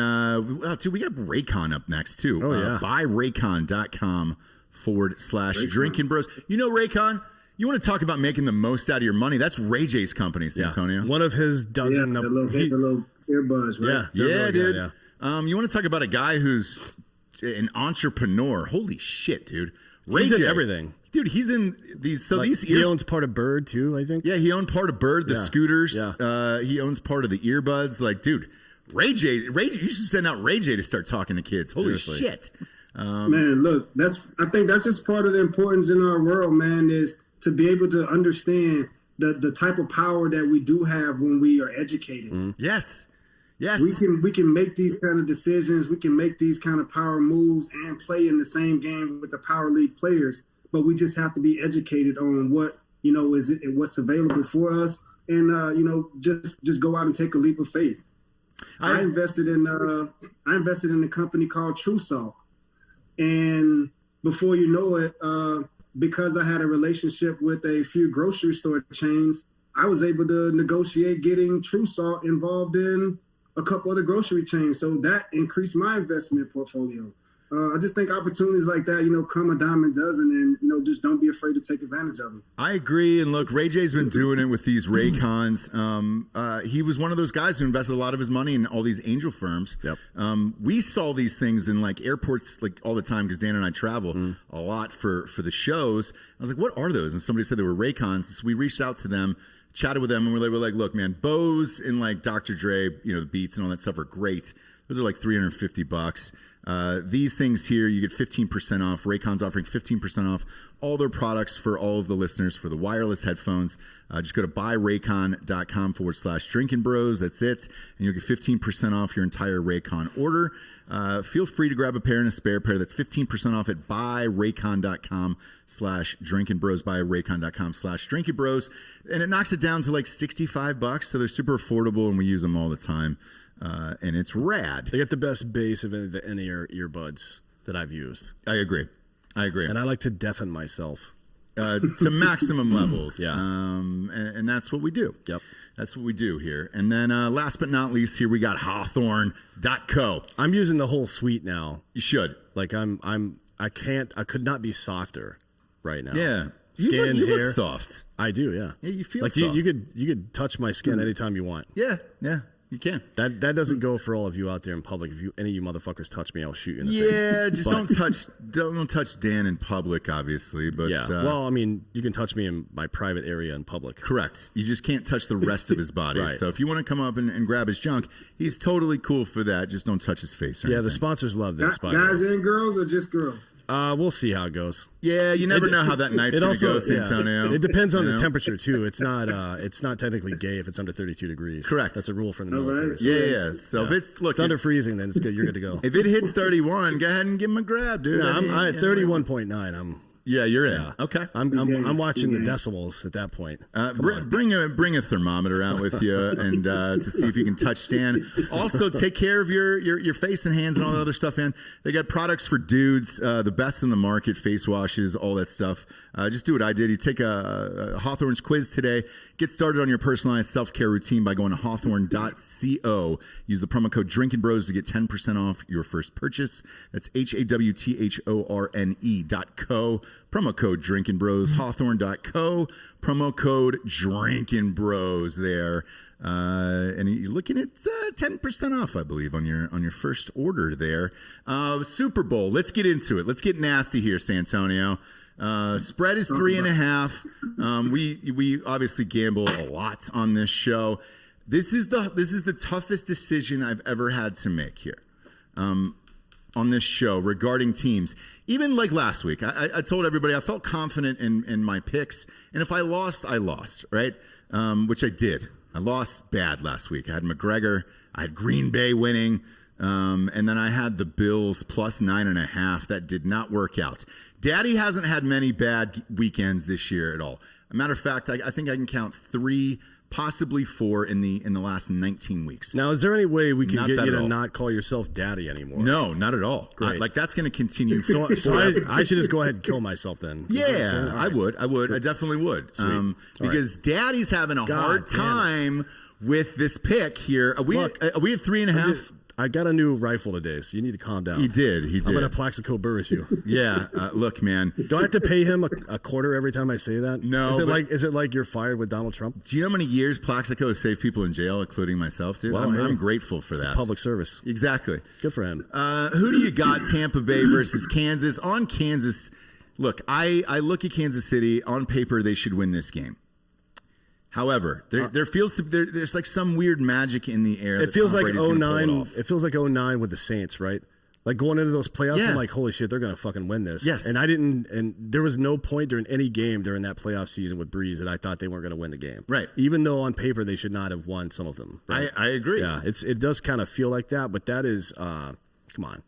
dude, we got Raycon up next, too. Oh, yeah. buyraycon.com/Drinkin' Bros. You know Raycon? You want to talk about making the most out of your money? That's Ray J's company, Santonio. One of his dozen. The little earbuds, right? Yeah, Yeah, dude. Yeah. You want to talk about a guy who's an entrepreneur? Holy shit, dude! He's Ray in J. everything. Dude. He's in these. So these he owns part of Bird too, I think. Yeah, he owned part of Bird, the scooters. Yeah. He owns part of the earbuds. Like, dude, Ray J. You should send out Ray J to start talking to kids. Holy Seriously. shit! Man, look, I think that's just part of the importance in our world, man, is to be able to understand the type of power that we do have when we are educated. Yes. We can make these kind of decisions. We can make these kind of power moves and play in the same game with the power league players. But we just have to be educated on what's available for us, and just go out and take a leap of faith. I invested in a company called True Salt, and before you know it, because I had a relationship with a few grocery store chains, I was able to negotiate getting True Salt involved in a couple other grocery chains. So that increased my investment portfolio. I just think opportunities like that, come a dime a dozen, and, just don't be afraid to take advantage of them. I agree. And look, Ray J's been doing it with these Raycons. He was one of those guys who invested a lot of his money in all these angel firms. Yep. We saw these things in like airports like all the time because Dan and I travel a lot for the shows. I was like, what are those? And somebody said they were Raycons. So we reached out to them, chatted with them, and we're like, look, man, Bose and like Dr. Dre, the Beats and all that stuff are great. Those are like $350. These things here, you get 15% off. Raycon's offering 15% off all their products for all of the listeners for the wireless headphones. Just go to buyraycon.com/Drinkin' Bros. That's it. And you'll get 15% off your entire Raycon order. Feel free to grab a pair and a spare pair. That's 15% off at buyraycon.com/Drinkin' Bros. Buyraycon.com/Drinkin' Bros. And it knocks it down to like $65. So they're super affordable and we use them all the time. And it's rad. They get the best bass of any earbuds that I've used. I agree. And I like to deafen myself. To maximum levels. Yeah. And that's what we do. Yep. That's what we do here. And then last but not least, here we got Hawthorne.co. I'm using the whole suite now. You should. Like I could not be softer right now. Yeah. Skin, you hair. look soft. I do, yeah. Yeah, you feel like soft. you could touch my skin anytime you want. Yeah. You can. That doesn't go for all of you out there in public. If any of you motherfuckers touch me, I'll shoot you in the face. Yeah, just don't touch Dan in public, obviously. But yeah, well, I mean, you can touch me in my private area in public. Correct. You just can't touch the rest of his body. Right. So if you want to come up and grab his junk, he's totally cool for that. Just don't touch his face. Or yeah, anything. the sponsors love this. Guys and girls, or just girls? We'll see how it goes. Yeah, you never know how that night's going to go, Santonio. It depends on the temperature too. It's not technically gay if it's under 32 degrees. Correct. That's a rule for the military. Right. Yeah. So if it's under freezing, then it's good. You're good to go. If it hits 31, go ahead and give him a grab, dude. No, I'm at 31.9. Yeah, you're in. Okay. I'm watching the decibels at that point. Bring a thermometer out with you and to see if you can touch stand. Also, take care of your face and hands and all that other stuff, man. They got products for dudes, the best in the market, face washes, all that stuff. Just do what I did. You take a Hawthorne's quiz today. Get started on your personalized self-care routine by going to hawthorne.co. Use the promo code Drinkin Bros to get 10% off your first purchase. That's HAWTHORNE.co. Promo code Drinkin Bros, hawthorne.co. Promo code Drinkin Bros there. And you're looking at 10% off, I believe, on your first order there. Super Bowl. Let's get into it. Let's get nasty here, Santonio. Spread is 3.5. We obviously gamble a lot on this show. This is the toughest decision I've ever had to make here. On this show regarding teams. Even like last week, I told everybody I felt confident in my picks, and if I lost, I lost, right? Which I did. I lost bad last week. I had McGregor, I had Green Bay winning, and then I had the Bills plus 9.5. That did not work out. Daddy hasn't had many bad weekends this year at all. As a matter of fact, I think I can count 3, possibly 4 in the last 19 weeks. Now, is there any way we can get you to not call yourself daddy anymore? No, not at all. Great. Like that's going to continue. So I should just go ahead and kill myself then. Yeah, I would. I definitely would. Because Daddy's having a hard time with this pick here. Are we at 3.5? I got a new rifle today, so you need to calm down. He did. I'm going to Plaxico Burress you. Yeah. Look, man. Do I have to pay him a quarter every time I say that? No. Is it like you're fired with Donald Trump? Do you know how many years Plaxico has saved people in jail, including myself, dude? Well, I'm grateful for that. Public service. Exactly. Good for him. Who do you got? Tampa Bay versus Kansas. On Kansas, look, I look at Kansas City. On paper, they should win this game. However, there's like some weird magic in the air. It feels like 09. It feels like 09 with the Saints, right? Like going into those playoffs, I'm like, holy shit, they're gonna fucking win this. Yes. And there was no point during any game during that playoff season with Breeze that I thought they weren't gonna win the game. Right. Even though on paper they should not have won some of them. Right? I agree. Yeah. It does kind of feel like that, but that is come on.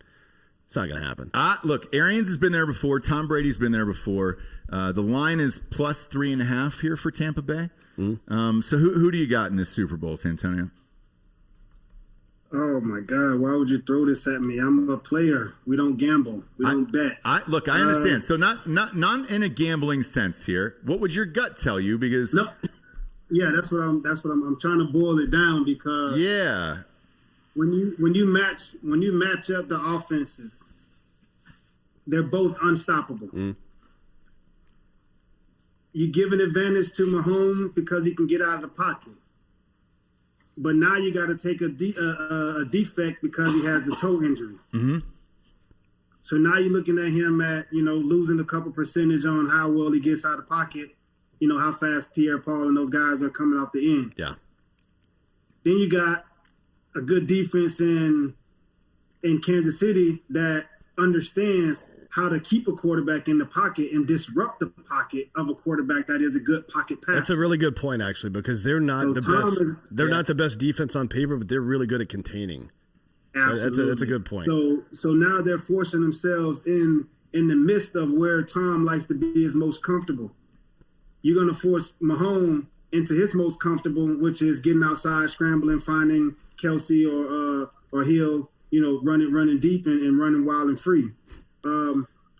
It's not gonna happen. Look, Arians has been there before. Tom Brady's been there before. The line is plus 3.5 here for Tampa Bay. Mm-hmm. So who do you got in this Super Bowl, Santonio? Oh my God! Why would you throw this at me? I'm a player. We don't gamble. We don't bet. I understand. So not in a gambling sense here. What would your gut tell you? Because yeah, that's what I'm trying to boil it down because when you match up the offenses, they're both unstoppable. Mm. You give an advantage to Mahomes because he can get out of the pocket. But now you got to take a defect because he has the toe injury. Mm-hmm. So now you're looking at him at, losing a couple percentage on how well he gets out of the pocket, how fast Pierre-Paul and those guys are coming off the end. Yeah. Then you got a good defense in Kansas City that understands how to keep a quarterback in the pocket and disrupt the pocket of a quarterback that is a good pocket passer. That's a really good point, actually, because they're not the best. They're not the best defense on paper, but they're really good at containing. Absolutely. That's a good point. So now they're forcing themselves in the midst of where Tom likes to be his most comfortable. You're going to force Mahomes into his most comfortable, which is getting outside, scrambling, finding Kelsey or Hill, running deep and running wild and free.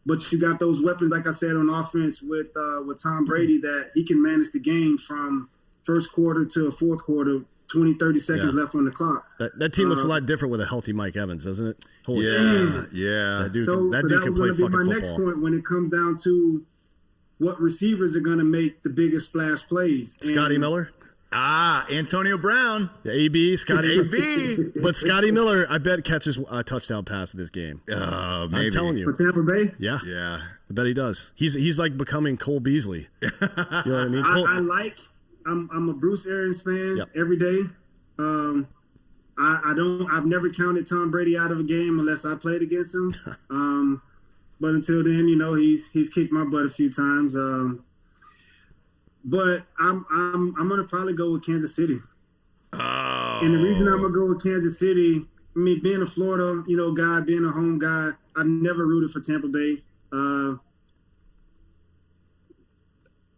But you got those weapons, like I said, on offense with Tom Brady that he can manage the game from first quarter to fourth quarter, 20, 30 seconds left on the clock. That team looks a lot different with a healthy Mike Evans, doesn't it? Holy shit. Yeah. That dude can play fucking football. That was going to be my next point when it comes down to what receivers are going to make the biggest splash plays. Scotty Miller? Antonio Brown. AB, Scotty. AB. But Scotty Miller, I bet, catches a touchdown pass in this game. Maybe. I'm telling you. For Tampa Bay? Yeah. Yeah. I bet he does. He's like becoming Cole Beasley. You know what I mean? I'm a Bruce Arians fan Yep. every day. I've never counted Tom Brady out of a game unless I played against him. But until then, you know, he's kicked my butt a few times. But I'm gonna probably go with Kansas City. Oh. And the reason I'm gonna go with Kansas City, I mean, being a Florida, you know, guy, being a home guy, I've never rooted for Tampa Bay.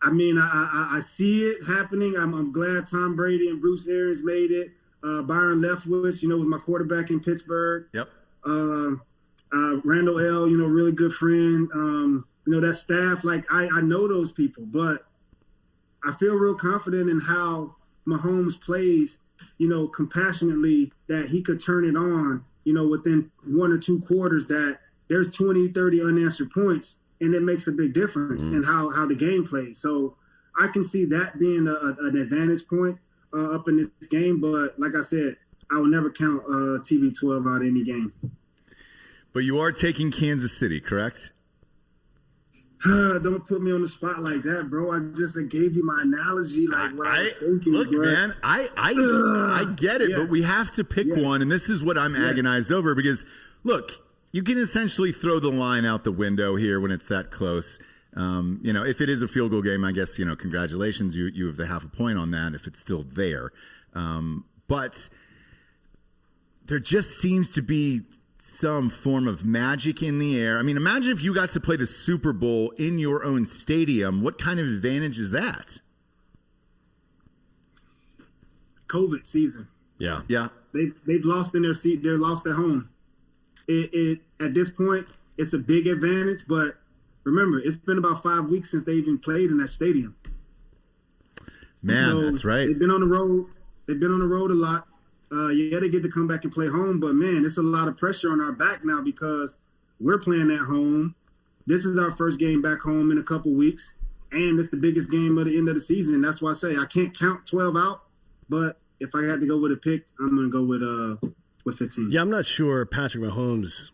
I mean, I see it happening. I'm glad Tom Brady and Bruce Arians made it. Byron Leftwich, you know, was my quarterback in Pittsburgh. Yep. Randall L., you know, really good friend. You know, that staff, like, I know those people, but I feel real confident in how Mahomes plays, you know, compassionately, that he could turn it on, you know, within 1 or 2 quarters, that there's 20, 30 unanswered points, and it makes a big difference in how the game plays. So I can see that being an advantage point up in this game. But like I said, I will never count TB12 out of any game. But you are taking Kansas City, correct? Don't put me on the spot like that, bro. I just gave you my analogy, like what I was thinking. Look, bro. man, I get it, but we have to pick one, and this is what I'm agonized over, because, look, you can essentially throw the line out the window here when it's that close. You know, if it is a field goal game, I guess, you know, congratulations, you have the half a point on that if it's still there. But there just seems to be some form of magic in the air. I mean, imagine if you got to play the Super Bowl in your own stadium. What kind of advantage is that? COVID season. Yeah. Yeah. They've lost in their seat. They're lost at home. It at this point, it's a big advantage. But remember, it's been about 5 weeks since they even played in that stadium. Man, So that's right. They've been on the road. They've been on the road a lot. Yeah, they get to come back and play home, but man, it's a lot of pressure on our back now because we're playing at home. This is our first game back home in a couple weeks, and it's the biggest game of the end of the season. That's why I say I can't count 12 out, but if I had to go with a pick, I'm gonna go with 15. Yeah, I'm not sure Patrick Mahomes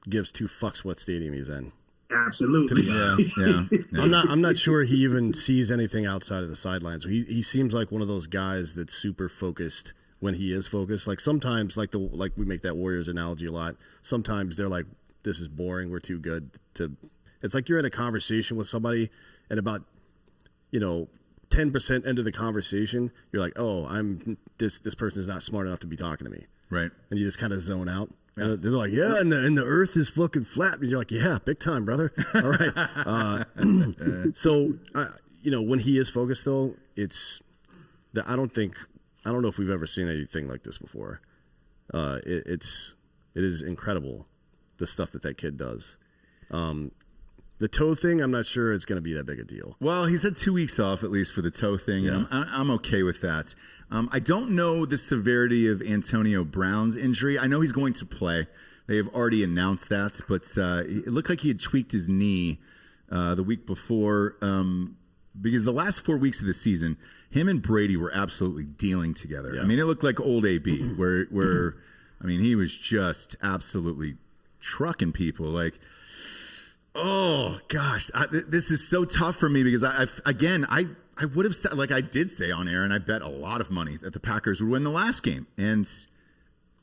gives 2 fucks what stadium he's in. Absolutely. Yeah. I'm not sure he even sees anything outside of the sidelines. He seems like one of those guys that's super focused when he is focused. Like sometimes, like we make that Warriors analogy a lot. Sometimes they're like, "This is boring. We're too good to." It's like you're in a conversation with somebody, and about 10% into the conversation, you're like, "Oh, this person is not smart enough to be talking to me." Right. And you just kind of zone out. Yeah. They're like, "Yeah, and the Earth is fucking flat." And you're like, "Yeah, big time, brother." All right. So, when he is focused, though, it's that I don't know if we've ever seen anything like this before. It is incredible, the stuff that kid does. The toe thing, I'm not sure it's going to be that big a deal. Well, he's had 2 weeks off at least for the toe thing, and I'm okay with that. I don't know the severity of Antonio Brown's injury. I know he's going to play. They have already announced that, but it looked like he had tweaked his knee the week before because the last 4 weeks of the season, him and Brady were absolutely dealing together. Yeah. I mean, it looked like old AB, where I mean, he was just absolutely trucking people. Like, oh gosh, this is so tough for me because I would have said, like I did say on air, and I bet a lot of money that the Packers would win the last game, and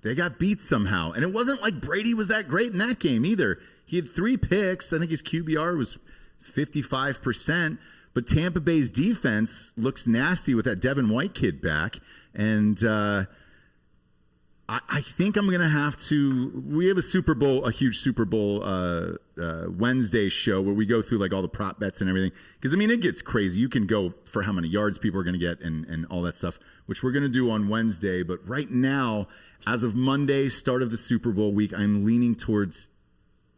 they got beat somehow. And it wasn't like Brady was that great in that game either. He had 3 picks. I think his QBR was 55%. But Tampa Bay's defense looks nasty with that Devin White kid back. And I think I'm going to have to – we have a huge Super Bowl Wednesday show where we go through like all the prop bets and everything. Because, I mean, it gets crazy. You can go for how many yards people are going to get and all that stuff, which we're going to do on Wednesday. But right now, as of Monday, start of the Super Bowl week, I'm leaning towards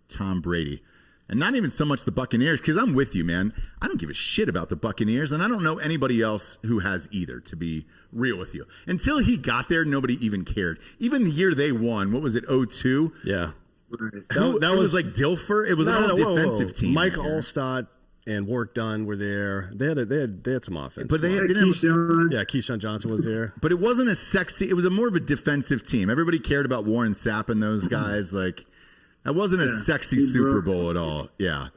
Tom Brady. And not even so much the Buccaneers, because I'm with you, man. I don't give a shit about the Buccaneers, and I don't know anybody else who has either, to be real with you. Until he got there, nobody even cared. Even the year they won, what was it, 2002? Yeah. That was like Dilfer? It was an defensive team. Mike Allstott and Warwick Dunn were there. They had some offense. But Keyshawn Johnson was there. But it wasn't a sexy, it was more of a defensive team. Everybody cared about Warren Sapp and those guys, like... That wasn't a sexy Super Bowl at all. Yeah.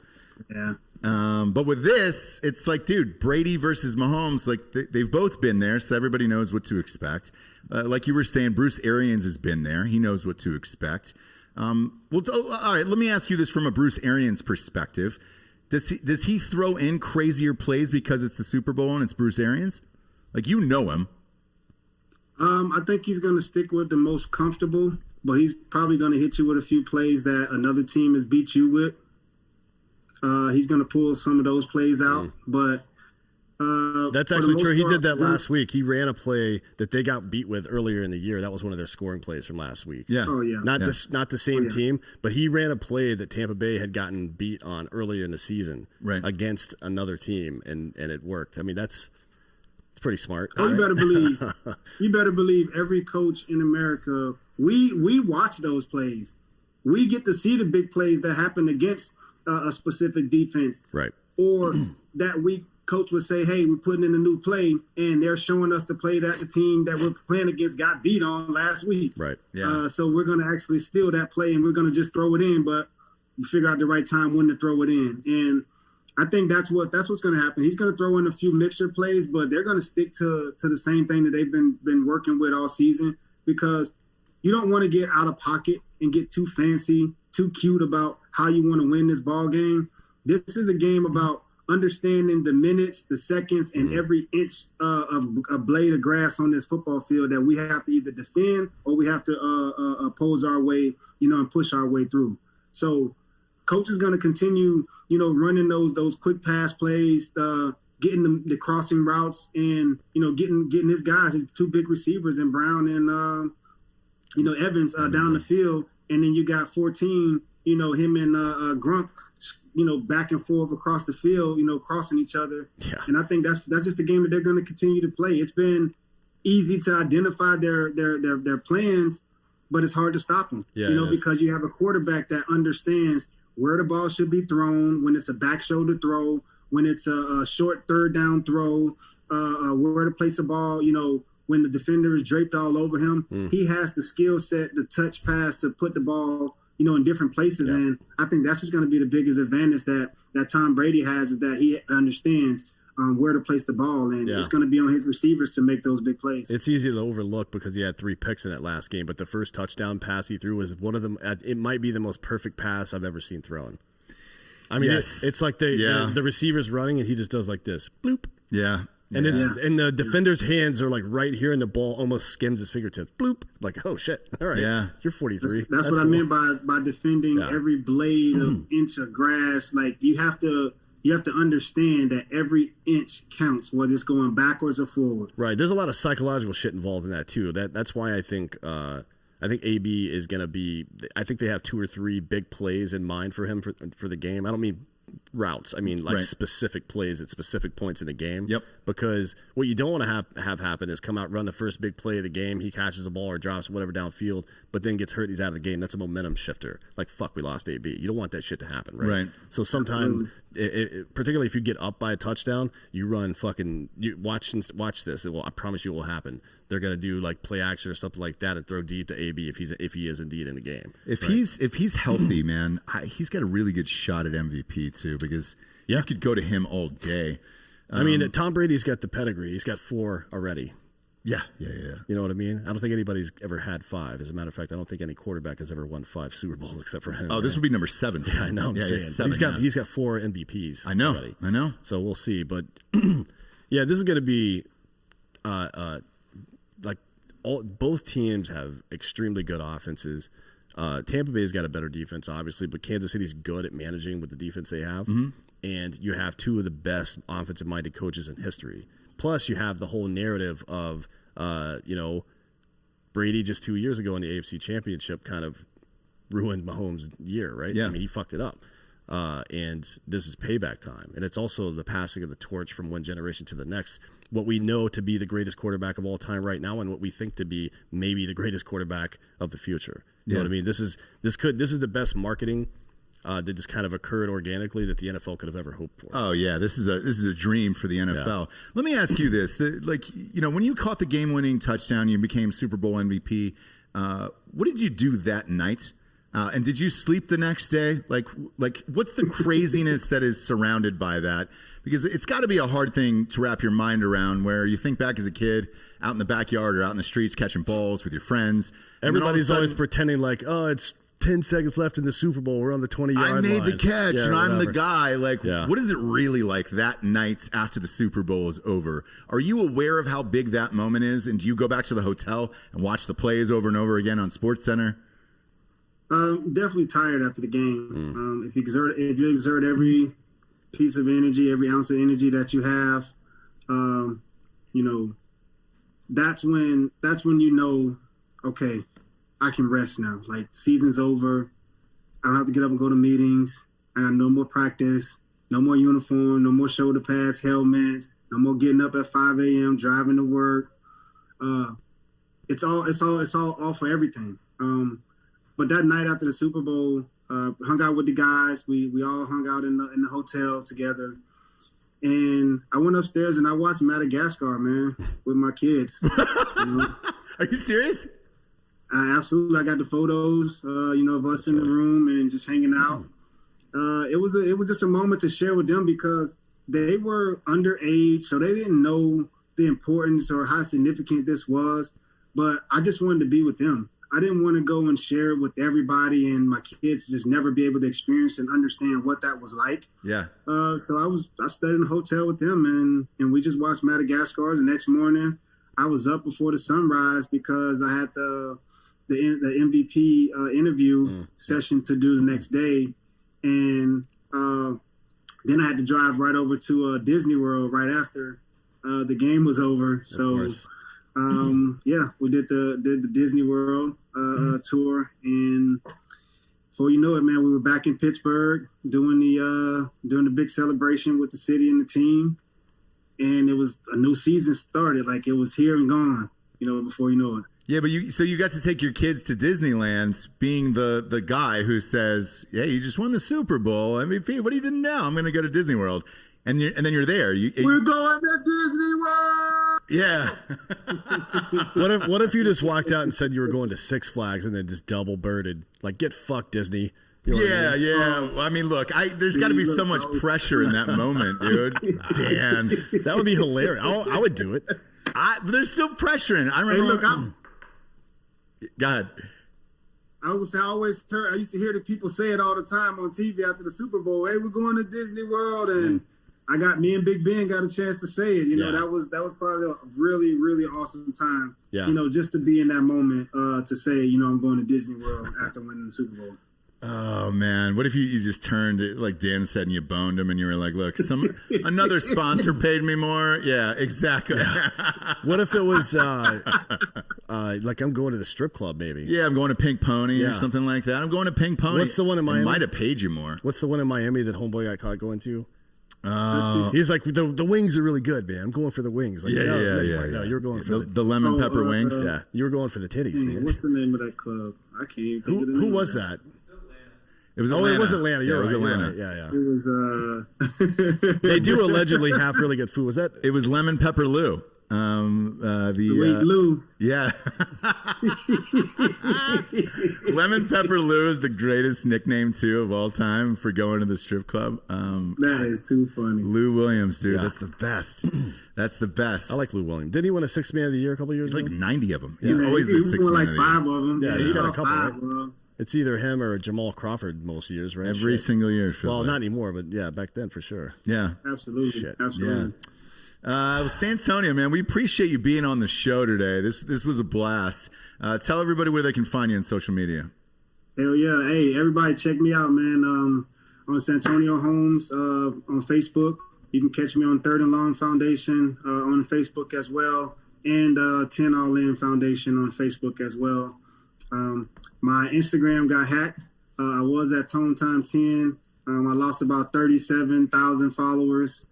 Yeah. But with this, it's like, dude, Brady versus Mahomes, like they've both been there, so everybody knows what to expect. Like you were saying, Bruce Arians has been there. He knows what to expect. All right. Let me ask you this from a Bruce Arians perspective. Does he throw in crazier plays because it's the Super Bowl and it's Bruce Arians? Like, you know him. I think he's going to stick with the most comfortable, but he's probably going to hit you with a few plays that another team has beat you with. He's going to pull some of those plays out, but that's actually true. He did that last week. He ran a play that they got beat with earlier in the year. That was one of their scoring plays from last week. Yeah. Oh, yeah. Not the same team, but he ran a play that Tampa Bay had gotten beat on earlier in the season against another team, and it worked. I mean, it's pretty smart. Oh, you better believe every coach in America, we watch those plays. We get to see the big plays that happen against a specific defense. Right. Or that coach would say, hey, we're putting in a new play, and they're showing us the play that the team that we're playing against got beat on last week. Right. Yeah. So we're going to actually steal that play, and we're going to just throw it in, but we figure out the right time when to throw it in. And I think that's what's going to happen. He's going to throw in a few mixture plays, but they're going to stick to the same thing that they've been working with all season, because you don't want to get out of pocket and get too fancy, too cute about how you want to win this ball game. This is a game about understanding the minutes, the seconds, and every inch of a blade of grass on this football field that we have to either defend or we have to oppose our way, and push our way through. So coach is going to continue, running those quick pass plays, getting the crossing routes, and, getting his guys, his two big receivers, in Brown and, Evans down the field. And then you got 14, him and Grunk, back and forth across the field, crossing each other. Yeah. And I think that's just a game that they're going to continue to play. It's been easy to identify their plans, but it's hard to stop them, because you have a quarterback that understands where the ball should be thrown, when it's a back shoulder throw, when it's a short third down throw, where to place the ball, when the defender is draped all over him. He has the skill set, the touch pass to put the ball, in different places. Yeah. And I think that's just going to be the biggest advantage that Tom Brady has, is that he understands where to place the ball. And it's going to be on his receivers to make those big plays. It's easy to overlook because he had 3 picks in that last game, but the first touchdown pass he threw was one of them. It might be the most perfect pass I've ever seen thrown. I mean, it's like the receiver's running and he just does like this, bloop. Yeah. And and the defender's hands are like right here, and the ball almost skims his fingertips. Bloop. Like, oh shit. All right. Yeah. You're 43. That's what cool. I meant by defending every blade of inch of grass. Like, you have to understand that every inch counts, whether it's going backwards or forward. Right. There's a lot of psychological shit involved in that too. That's why I think AB is going to be. I think they have 2 or 3 big plays in mind for him for the game. I don't mean routes. I mean, like specific plays at specific points in the game. Yep. Because what you don't want to have happen is come out, run the first big play of the game. He catches the ball or drops whatever downfield, but then gets hurt. He's out of the game. That's a momentum shifter. Like, fuck, we lost AB. You don't want that shit to happen, right? So sometimes, particularly if you get up by a touchdown, you run you watch this. I promise you it will happen. They're gonna do like play action or something like that and throw deep to AB if he is indeed in the game. If he's healthy, man, he's got a really good shot at MVP too, because you could go to him all day. I mean, Tom Brady's got the pedigree. He's got 4 already. Yeah. You know what I mean? I don't think anybody's ever had 5. As a matter of fact, I don't think any quarterback has ever won 5 Super Bowls except for him. Oh, this would be number 7. Yeah, I know. I'm saying. He's got 4 MVPs. I know. Already. I know. So we'll see. But yeah, this is going to be like both teams have extremely good offenses. Tampa Bay's got a better defense, obviously, but Kansas City's good at managing with the defense they have. Mm-hmm. And you have 2 of the best offensive-minded coaches in history. Plus, you have the whole narrative of, Brady just 2 years ago in the AFC Championship kind of ruined Mahomes' year, right? Yeah. I mean, he fucked it up. And this is payback time. And it's also the passing of the torch from one generation to the next. What we know to be the greatest quarterback of all time right now, and what we think to be maybe the greatest quarterback of the future. You know what I mean? This is the best marketing that just kind of occurred organically that the NFL could have ever hoped for. Oh yeah, this is a dream for the NFL. Yeah. Let me ask you this: when you caught the game-winning touchdown, you became Super Bowl MVP. What did you do that night? And did you sleep the next day? Like what's the craziness that is surrounded by that? Because it's got to be a hard thing to wrap your mind around, where you think back as a kid, out in the backyard or out in the streets catching balls with your friends. Everybody's always pretending like, oh, it's 10 seconds left in the Super Bowl. We're on the 20-yard line. I made the catch, Yeah, and I'm the whatever. guy. Like, Yeah. what is it really like that night after the Super Bowl is over? Are you aware of how big that moment is? And do you go back to the hotel and watch the plays over and over again on SportsCenter? Definitely tired after the game. If you exert every piece of energy, every ounce of energy that you have, you know, that's when you know, okay, I can rest now. Like, season's over. I don't have to get up and go to meetings. I got no more practice, no more uniform, no more shoulder pads, helmets, no more getting up at 5 a.m., driving to work. It's all for everything. But that night after the Super Bowl, hung out with the guys. We all hung out in the hotel together. And I went upstairs and I watched Madagascar, man, with my kids. You know? Are you serious? Absolutely. I got the photos, of us in the room and just hanging out. It was just a moment to share with them because they were underage, so they didn't know the importance or how significant this was. But I just wanted to be with them. I didn't want to go and share it with everybody and my kids just never be able to experience and understand what that was like. Yeah. So I stayed in the hotel with them and we just watched Madagascar. The next morning, I was up before the sunrise because I had the MVP interview session to do the next day. And then I had to drive right over to Disney World right after the game was over. So, we did the Disney World tour. And before you know it, man, we were back in Pittsburgh doing the big celebration with the city and the team. And it was a new season started. Like, it was here and gone, before you know it. Yeah, but you got to take your kids to Disneyland, being the guy who says, "Yeah, you just won the Super Bowl MVP. What do you do now? I'm going to go to Disney World," and then you're there. We're going to Disney World. Yeah. What if you just walked out and said you were going to Six Flags and then just double birded? Like, get fucked, Disney. You know what I mean? Yeah. I mean, look, there's got to be so much pressure in that moment, dude. Damn, that would be hilarious. I would do it. There's still pressure in it. I remember. Hey, look, go ahead. I used to hear the people say it all the time on TV after the Super Bowl. Hey, we're going to Disney World, and me and Big Ben got a chance to say it. That was probably a really, really awesome time. Yeah. Just to be in that moment to say, I'm going to Disney World after winning the Super Bowl. Oh man, what if you just turned it like Dan said and you boned him and you were like, look, another sponsor paid me more? Yeah, exactly. Yeah. What if it was like I'm going to the strip club maybe? Yeah, I'm going to Pink Pony or something like that. I'm going to Pink Pony. What's the one in Miami? I might have paid you more. What's the one in Miami that homeboy got caught going to? Oh. He was like, the wings are really good, man. I'm going for the wings. Like, Yeah. No, you're going for the lemon pepper wings. Yeah, you were going for the titties, man. What's the name of that club? I can't even think of the name. Who was that? It was Atlanta. It was Atlanta. You're right. It was Atlanta. Yeah. It was They do allegedly have really good food. Was that? It was Lemon Pepper Lou. Lou. Yeah. Lemon Pepper Lou is the greatest nickname too of all time for going to the strip club. That is too funny. Lou Williams, dude. Yeah. That's the best. That's the best. I like Lou Williams. Didn't he win a Sixth Man of the Year a couple years ago? Like 90 of them. Yeah, He's always the sixth won man like of the 5 year. of them. Yeah, he's got a got couple, 5, right? bro. It's either him or Jamal Crawford most years, right? Every single year. It feels Well, like. not anymore, but yeah, back then for sure. Yeah. Absolutely. Shit. Absolutely. Well, Santonio, man, we appreciate you being on the show today. This was a blast. Tell everybody where they can find you on social media. Hell yeah. Hey, everybody check me out, man. On Santonio Holmes on Facebook. You can catch me on Third and Long Foundation on Facebook as well. And 10 All In Foundation on Facebook as well. My Instagram got hacked. I was at Tone Time 10. I lost about 37,000 followers,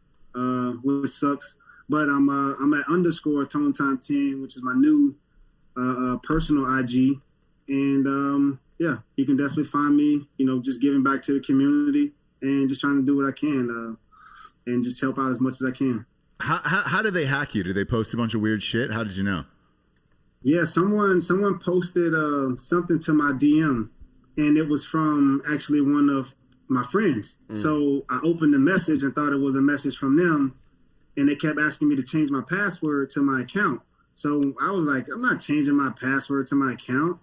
which sucks. But I'm at _ Tone Time 10, which is my new personal IG. And you can definitely find me, just giving back to the community and just trying to do what I can and just help out as much as I can. How did they hack you? Did they post a bunch of weird shit? How did you know? Yeah, someone posted something to my DM, and it was from actually one of my friends. So I opened the message and thought it was a message from them, and they kept asking me to change my password to my account. So I was like, I'm not changing my password to my account.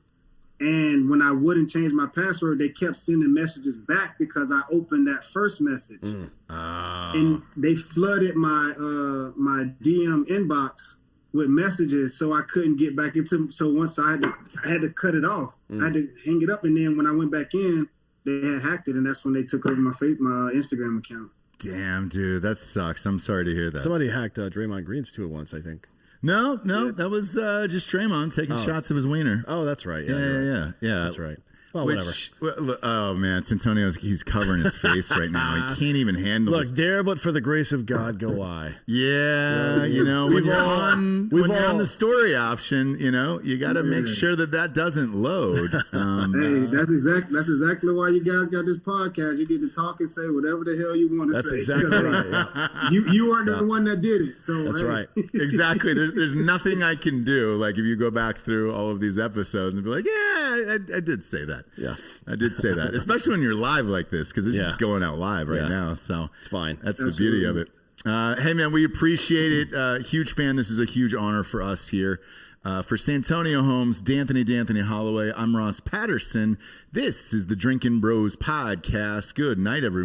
And when I wouldn't change my password, they kept sending messages back because I opened that first message. And they flooded my my DM inbox with messages, so I couldn't get back into. So once I had to cut it off. I had to hang it up, and then when I went back in, they had hacked it, and that's when they took over my Instagram account. Damn, dude, that sucks. I'm sorry to hear that. Somebody hacked Draymond Green's too at once, I think. No, that was just Draymond taking shots of his wiener. Oh, that's right. Yeah. That's right. Well, whatever. Oh man, Santonio's he's covering his face right now. He can't even handle. Look, dare but for the grace of God go I. Yeah, when you're on the story option, you got to make sure that doesn't load. Hey, that's exactly why you guys got this podcast. You get to talk and say whatever the hell you want to say. That's exactly right. Yeah. You weren't the one that did it, so that's right. Exactly. There's nothing I can do. Like if you go back through all of these episodes and be like, yeah, I did say that. Yeah, I did say that, especially when you're live like this because it's just going out live right now. So it's fine. That's the beauty of it. Hey, man, we appreciate it. Huge fan. This is a huge honor for us here. For Santonio Holmes, D'Anthony Holloway, I'm Ross Patterson. This is the Drinkin' Bros podcast. Good night, everyone.